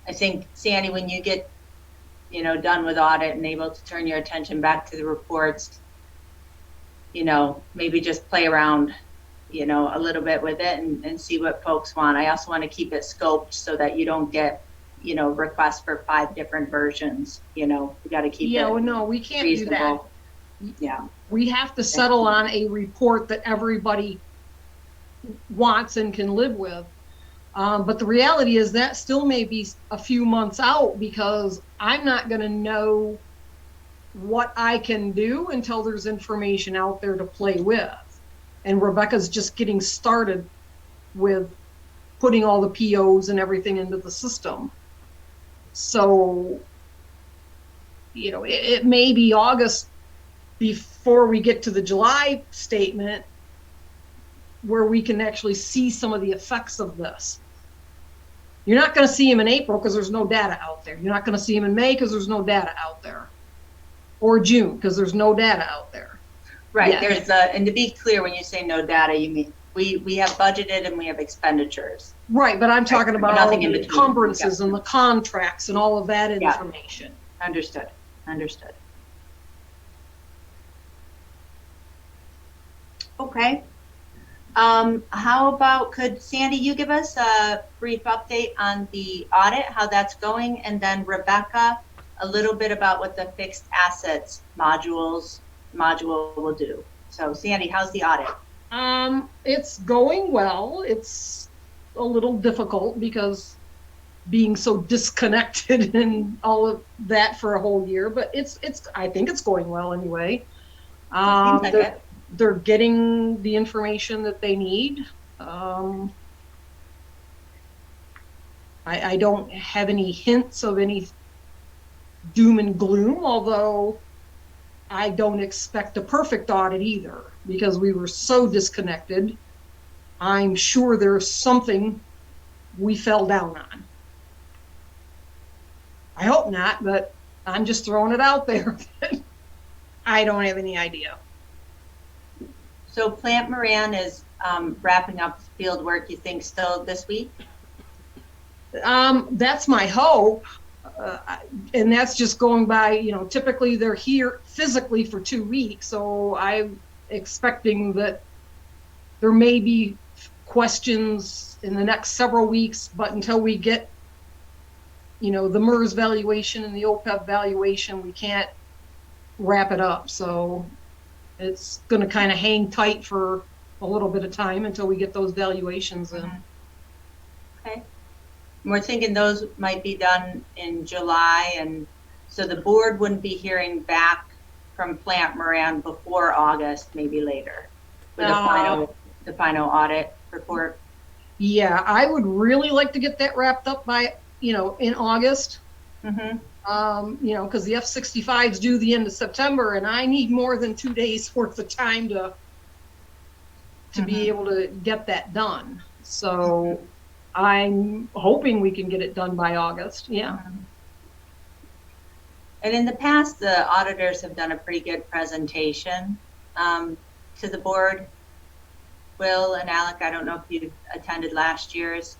I think, Sandy, when you get, done with audit and able to turn your attention back to the reports, maybe just play around, a little bit with it and see what folks want. I also want to keep it scoped so that you don't get, requests for 5 different versions. We got to keep it well, no, we can't reasonable. do that. Yeah. We have to settle on a report that everybody wants and can live with. But the reality is that still may be a few months out, because I'm not going to know what I can do until there's information out there to play with. And Rebecca's just getting started with putting all the POs and everything into the system. So, it may be August before we get to the July statement where we can actually see some of the effects of this. You're not going to see them in April because there's no data out there. You're not going to see them in May because there's no data out there. Or June because there's no data out there. Right. Yeah. There's and to be clear, when you say no data, you mean we have budgeted and we have expenditures. Right, but I'm talking about all Nothing in the between. encumbrances Yeah. and the contracts and all of that Yeah. information. Understood. Okay. How about, could Sandy, you give us a brief update on the audit, how that's going, and then Rebecca, a little bit about what the fixed assets module will do. So Sandy, how's the audit? It's going well. It's a little difficult because being so disconnected and all of that for a whole year, but I think it's going well anyway. Seems like it. They're getting the information that they need. I don't have any hints of any doom and gloom, although I don't expect a perfect audit either, because we were so disconnected. I'm sure there's something we fell down on. I hope not, but I'm just throwing it out there. I don't have any idea. So Plant Moran is wrapping up field work, you think, still this week? That's my hope. And that's just going by, typically they're here physically for 2 weeks. So I'm expecting that there may be questions in the next several weeks, but until we get, the MERS valuation and the OPEB valuation, we can't wrap it up. So it's going to kind of hang tight for a little bit of time until we get those valuations in. Okay. We're thinking those might be done in July, and so the board wouldn't be hearing back from Plant Moran before August, maybe later, with the final audit report. Yeah, I would really like to get that wrapped up by, in August. Mm-hmm. Because the F-65s due the end of September, and I need more than 2 days worth of time to be able to get that done. So I'm hoping we can get it done by August. Yeah. And in the past, the auditors have done a pretty good presentation to the board. Will and Alec, I don't know if you attended last year's.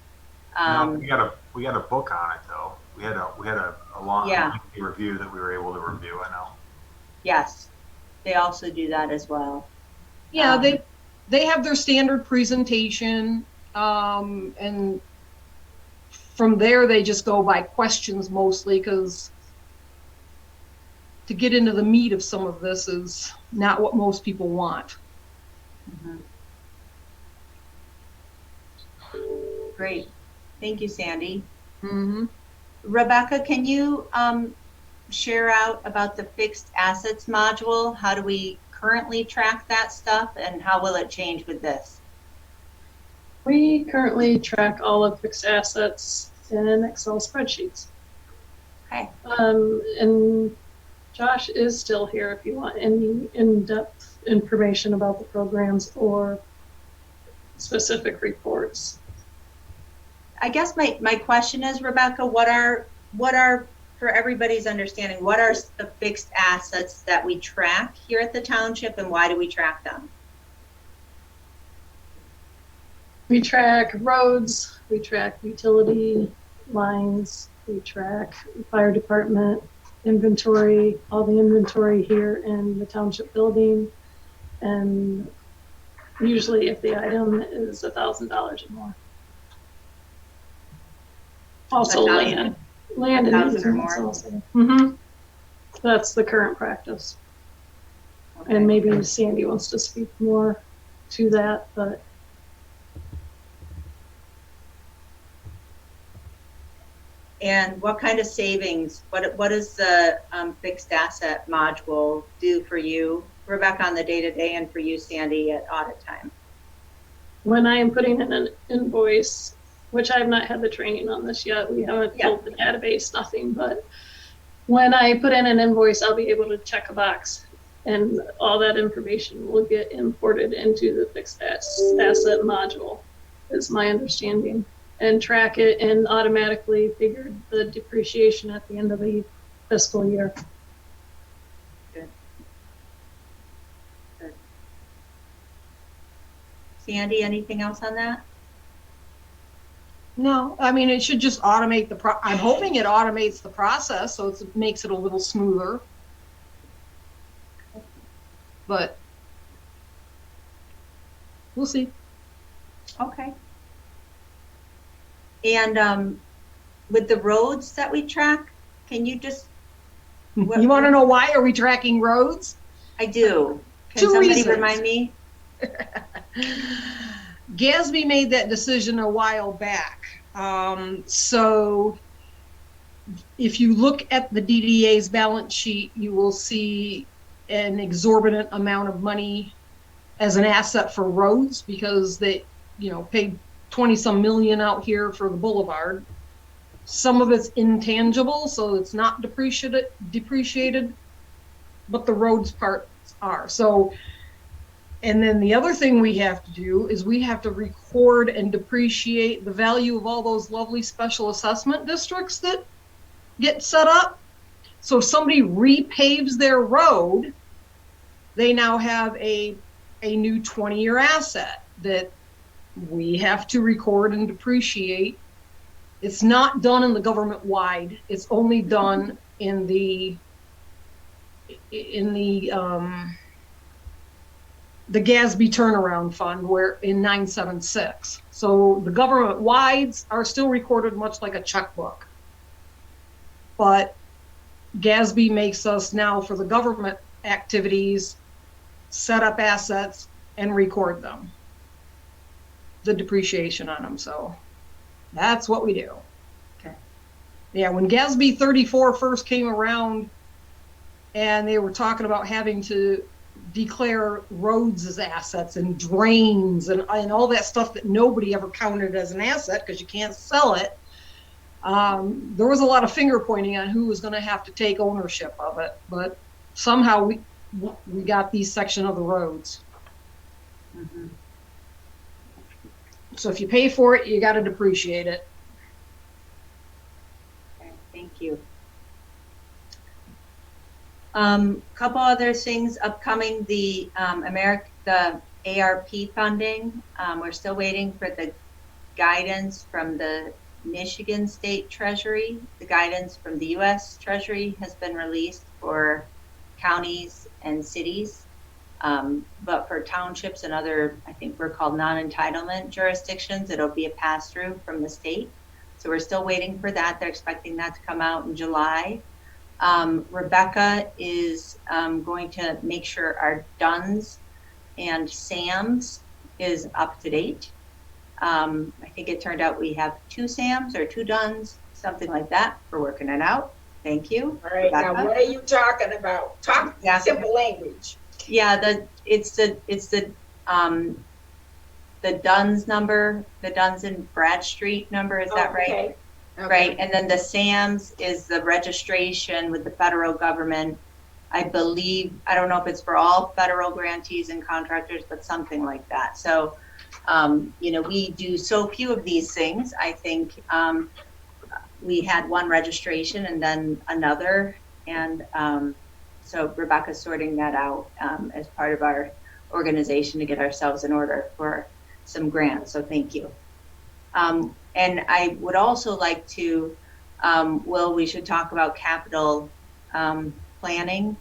No, we got a book on it though. We had a long Yeah. review that we were able to review. I know. Yes, they also do that as well. Yeah, they have their standard presentation, and from there they just go by questions mostly, because to get into the meat of some of this is not what most people want. Mhm. Great. Thank you, Sandy. Mm-hmm. Rebecca, can you share out about the fixed assets module? How do we currently track that stuff, and how will it change with this? We currently track all of fixed assets in Excel spreadsheets. Okay. And Josh is still here if you want any in-depth information about the programs or specific reports. I guess my question is, Rebecca, what are, for everybody's understanding, what are the fixed assets that we track here at the township, and why do we track them? We track roads, we track utility lines, we track fire department inventory, all the inventory here in the township building, and usually if the item is $1,000 or more. Also land and 1,000 or easements more. also. Mm-hmm. That's the current practice. Okay. And maybe Sandy wants to speak more to that, but And what kind of savings, what does the fixed asset module do for you, Rebecca, on the day-to-day, and for you, Sandy, at audit time? when I am putting in an invoice, which I have not had the training on this yet, we haven't built the database, nothing, but when I put in an invoice, I'll be able to check a box and all that information will get imported into the fixed asset module, is my understanding, and track it and automatically figure the depreciation at the end of the fiscal year. Good. Good. Sandy, anything else on that? No, I mean, it should just automate I'm hoping it automates the process, so it makes it a little smoother. But we'll see. Okay. And with the roads that we track, can you just, You want to know why are we tracking roads? I do. Can Two somebody reasons. remind me? GASB made that decision a while back. So if you look at the DDA's balance sheet, you will see an exorbitant amount of money as an asset for roads, because they, paid 20-some million out here for the boulevard. Some of it's intangible, so it's not depreciated, but the roads parts are. So, and then the other thing we have to do is we have to record and depreciate the value of all those lovely special assessment districts that get set up. So if somebody repaves their road, they now have a new 20-year asset that we have to record and depreciate. It's not done in the government wide. It's only done in the GASB turnaround fund, where in 976. So the government wides are still recorded much like a checkbook. But GASB makes us now, for the government activities, set up assets and record them, the depreciation on them. So that's what we do. Okay. Yeah, when GASB 34 first came around and they were talking about having to declare roads as assets and drains and all that stuff that nobody ever counted as an asset because you can't sell it. There was a lot of finger pointing on who was going to have to take ownership of it, but somehow we got these section of the roads. Mhm. So if you pay for it, you got to depreciate it. Okay, thank you. Couple other things upcoming, the ARP funding. We're still waiting for the guidance from the Michigan State Treasury. The guidance from the US Treasury has been released for counties and cities. But for townships and other, I think we're called non-entitlement jurisdictions, it'll be a pass-through from the state. So we're still waiting for that. They're expecting that to come out in July. Rebecca is going to make sure our DUNS and SAMs is up to date. I think it turned out we have 2 SAMs or 2 DUNS, something like that. We're working it out. Thank you. All right, now Rebecca. what are you talking about? Talk Yeah. simple language. Yeah, it's the DUNS number, the Duns and Bradstreet number, is that right? Okay. Right, and then the SAMs is the registration with the federal government. I believe, I don't know if it's for all federal grantees and contractors, but something like that. So, you know, we do so few of these things. I think we had one registration and then another, and so Rebecca's sorting that out as part of our organization to get ourselves in order for some grants, so thank you. And I would also like to, Will, we should talk about capital planning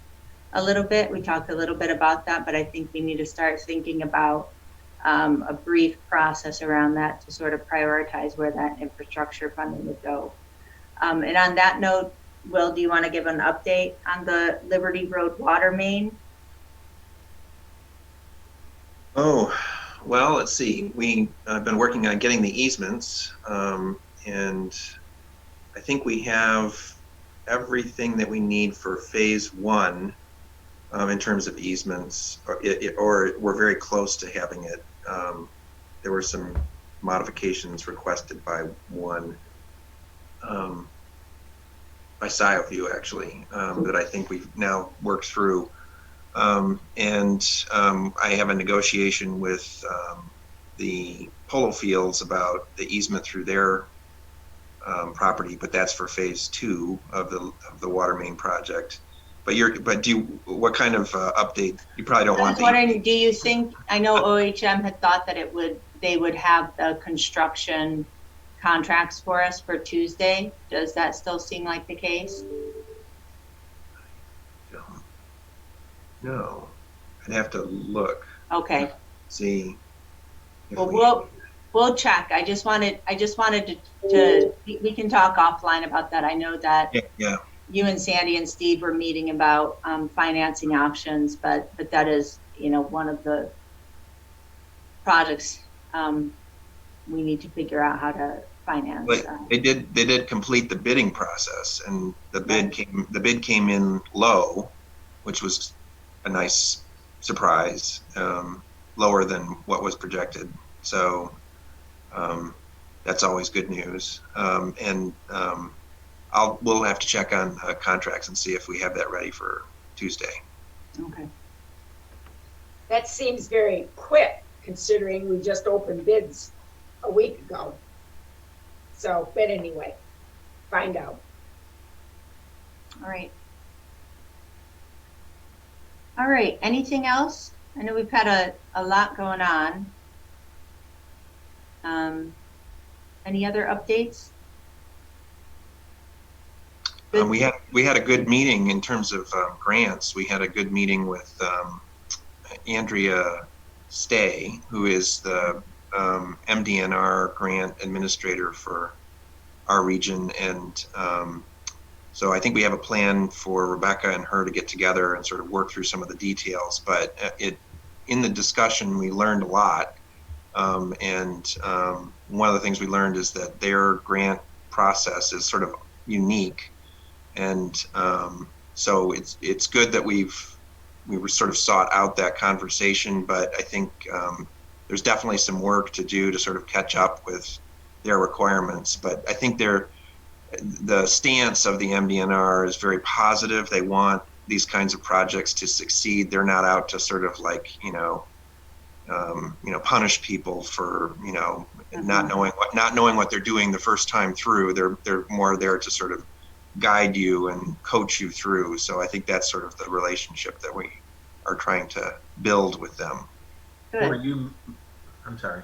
a little bit. We talked a little bit about that, but I think we need to start thinking about a brief process around that to sort of prioritize where that infrastructure funding would go. And on that note, Will, do you want to give an update on the Liberty Road water main? Oh, well, let's see. We have been working on getting the easements, and I think we have everything that we need for phase 1 in terms of easements, or we're very close to having it. There were some modifications requested by one, by Scio actually, that I think we've now worked through. And I have a negotiation with the Polo Fields about the easement through their property, but that's for phase 2 of the water main project. But what kind of update? You probably don't want. Do you think? I know OHM had thought that they would have the construction contracts for us for Tuesday. Does that still seem like the case? No, I'd have to look. Okay. See. Well, we'll check. I just wanted to we can talk offline about that. I know that Yeah. You and Sandy and Steve were meeting about financing options, but that is, you know, one of the projects we need to figure out how to finance. But they did complete the bidding process, and the bid came in low, which was a nice surprise, lower than what was projected. So that's always good news. We'll have to check on contracts and see if we have that ready for Tuesday. Okay. That seems very quick considering we just opened bids a week ago. So, but anyway, find out. All right. All right. Anything else? I know we've had a lot going on. Any other updates? We had a good meeting in terms of grants. We had a good meeting with Andrea Stay, who is the MDNR grant administrator for our region, and so I think we have a plan for Rebecca and her to get together and sort of work through some of the details. But in the discussion, we learned a lot, and one of the things we learned is that their grant process is sort of unique. And so it's good that we've we were sort of sought out that conversation, but I think there's definitely some work to do to sort of catch up with their requirements. But I think the stance of the MDNR is very positive. They want these kinds of projects to succeed. They're not out to sort of like, punish people for, not knowing what they're doing the first time through. They're more there to sort of guide you and coach you through. So I think that's sort of the relationship that we are trying to build with them. Were Good. you, I'm sorry.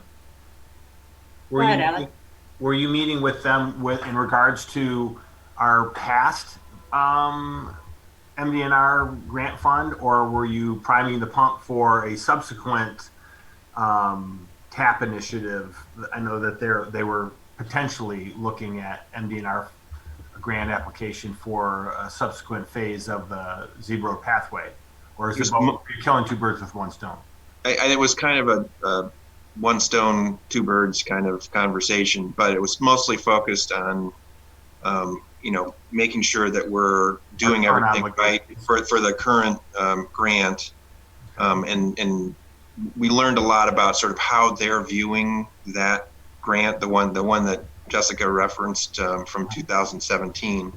Go ahead, Alex. Were you meeting with them in regards to our past MDNR grant fund, or were you priming the pump for a subsequent TAP initiative? I know that they were potentially looking at MDNR grant application for a subsequent phase of the Zebra pathway, or is it both, you're killing two birds with one stone? It was kind of a one stone, two birds kind of conversation, but it was mostly focused on, making sure that we're doing everything right for the current grant. And we learned a lot about sort of how they're viewing that grant, the one that Jessica referenced from 2017.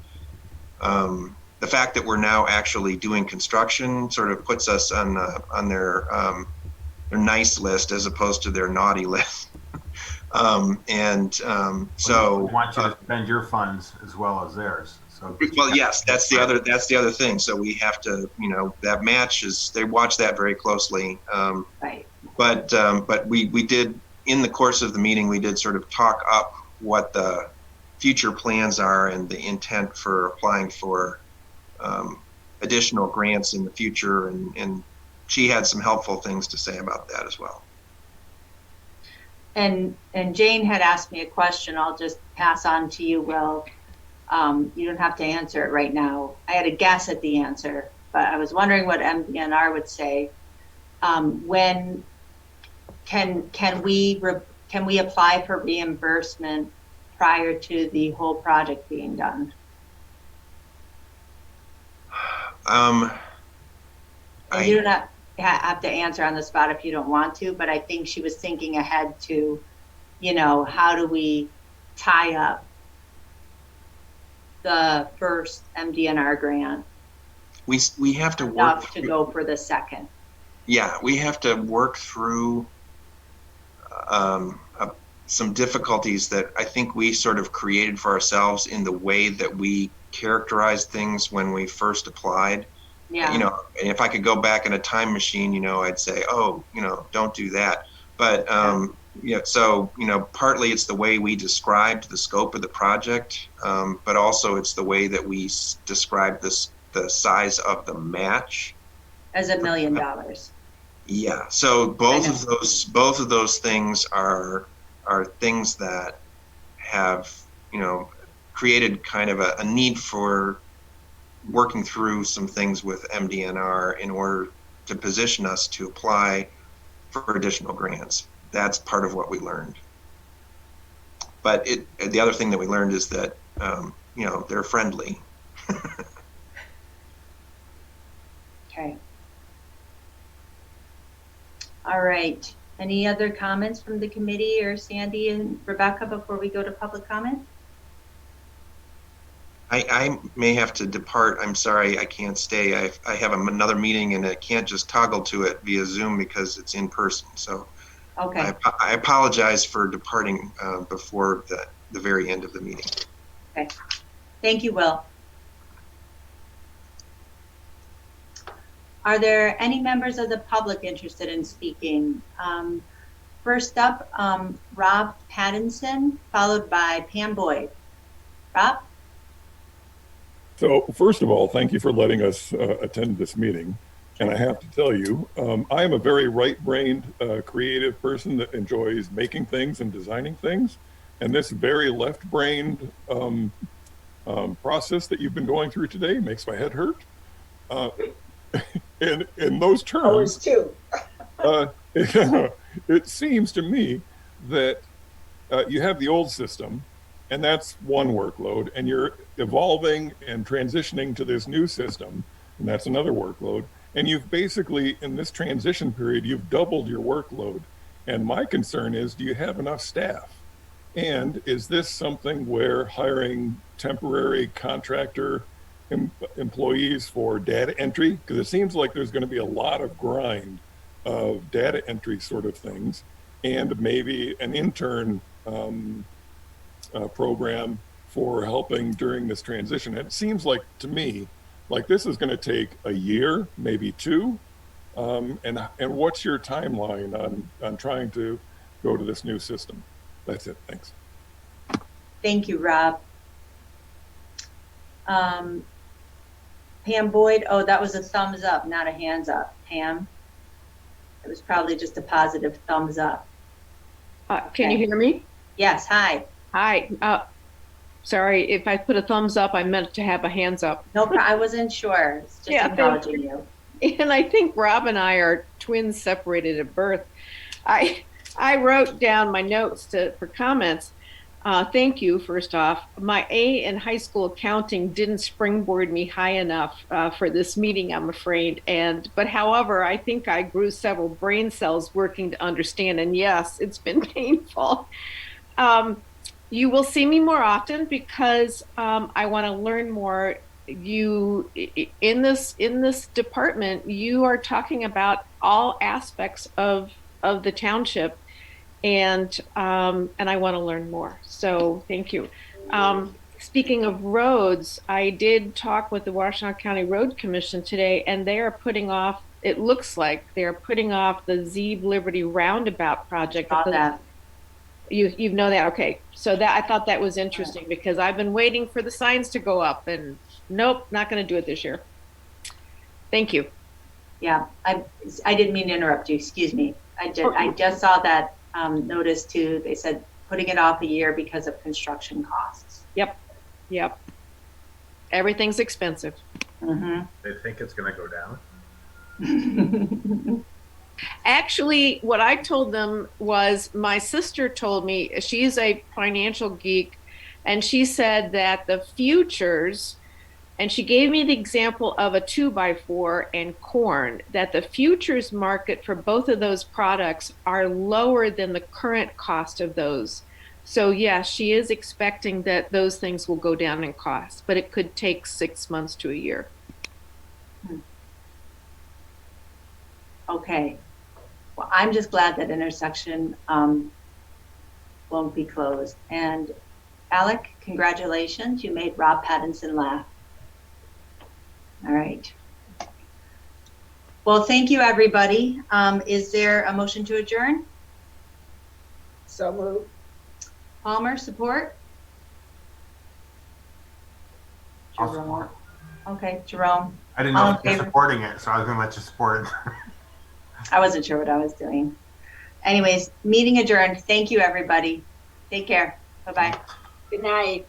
The fact that we're now actually doing construction sort of puts us on their nice list as opposed to their naughty list. So we want you to spend your funds as well as theirs. So well, yes, that's the other thing. So we have to, that match they watch that very closely. Right. But we did, in the course of the meeting, we did sort of talk up what the future plans are and the intent for applying for additional grants in the future, and she had some helpful things to say about that as well. And Jane had asked me a question. I'll just pass on to you, Will. You don't have to answer it right now. I had a guess at the answer, but I was wondering what MDNR would say. When can we apply for reimbursement prior to the whole project being done? You do not have to answer on the spot if you don't want to, but I think she was thinking ahead to, how do we tie up the first MDNR grant We have to work enough to go for the second. Yeah, we have to work through some difficulties that I think we sort of created for ourselves in the way that we characterized things when we first applied. Yeah. And if I could go back in a time machine, I'd say, don't do that. But so partly it's the way we described the scope of the project, but also it's the way that we described the size of the match As $1 million. Yeah. So both of those things are things that have created kind of a need for working through some things with MDNR in order to position us to apply for additional grants. That's part of what we learned. But the other thing that we learned is that they're friendly. Okay. All right. Any other comments from the committee or Sandy and Rebecca before we go to public comment? I may have to depart. I'm sorry, I can't stay. I have another meeting and I can't just toggle to it via Zoom because it's in person. So Okay. I apologize for departing before the very end of the meeting. Okay. Thank you, Will. Are there any members of the public interested in speaking? First up, Rob Pattinson, followed by Pam Boyd. Rob? So first of all, thank you for letting us attend this meeting. And I have to tell you, I am a very right-brained, creative person that enjoys making things and designing things. And this very left-brained process that you've been going through today makes my head hurt. In those terms, too. it seems to me that you have the old system, and that's one workload, and you're evolving and transitioning to this new system, and that's another workload. And you've basically, in this transition period, you've doubled your workload. And my concern is, do you have enough staff? And is this something where hiring temporary contractor employees for data entry? Because it seems like there's going to be a lot of grind of data entry sort of things, and maybe an intern program for helping during this transition. It seems like to me, like this is going to take a year, maybe two. And what's your timeline on trying to go to this new system? That's it. Thanks. Thank you, Rob. Pam Boyd, oh, that was a thumbs up, not a hands up. Pam, it was probably just a positive thumbs up. Can you hear me? Yes, hi. Hi. Sorry, if I put a thumbs up, I meant to have a hands up. No, I wasn't sure. It's just acknowledging you. And I think Rob and I are twins separated at birth. I wrote down my notes for comments. Thank you, first off. My A in high school accounting didn't springboard me high enough for this meeting, I'm afraid. But however, I think I grew several brain cells working to understand. And yes, it's been painful. You will see me more often because I want to learn more. You in this department, you are talking about all aspects of the township. And I want to learn more. So thank you. Speaking of roads, I did talk with the Washtenaw County Road Commission today, and they are putting off, it looks like they're putting off the Zeeb Liberty Roundabout project. Saw that. You know that, okay. So that I thought that was interesting because I've been waiting for the signs to go up, and nope, not going to do it this year. Thank you. Yeah, I didn't mean to interrupt you. Excuse me. I just saw that notice too. They said putting it off a year because of construction costs. Yep. Everything's expensive. Mm-hmm. They think it's going to go down. Actually, what I told them was my sister told me, she's a financial geek, and she said that the futures, and she gave me the example of a 2x4 and corn, that the futures market for both of those products are lower than the current cost of those. So yes, she is expecting that those things will go down in cost, but it could take 6 months to a year. Okay. Well, I'm just glad that intersection won't be closed. And Alec, congratulations. You made Rob Pattinson laugh. All right. Well, thank you, everybody. Is there a motion to adjourn? So moved. Palmer, support? I'll Jerome. support. Okay, Jerome. I didn't All know in you were favor? supporting it, so I was going to let you support it. I wasn't sure what I was doing. Anyways, meeting adjourned. Thank you, everybody. Take care. Bye-bye. Good night.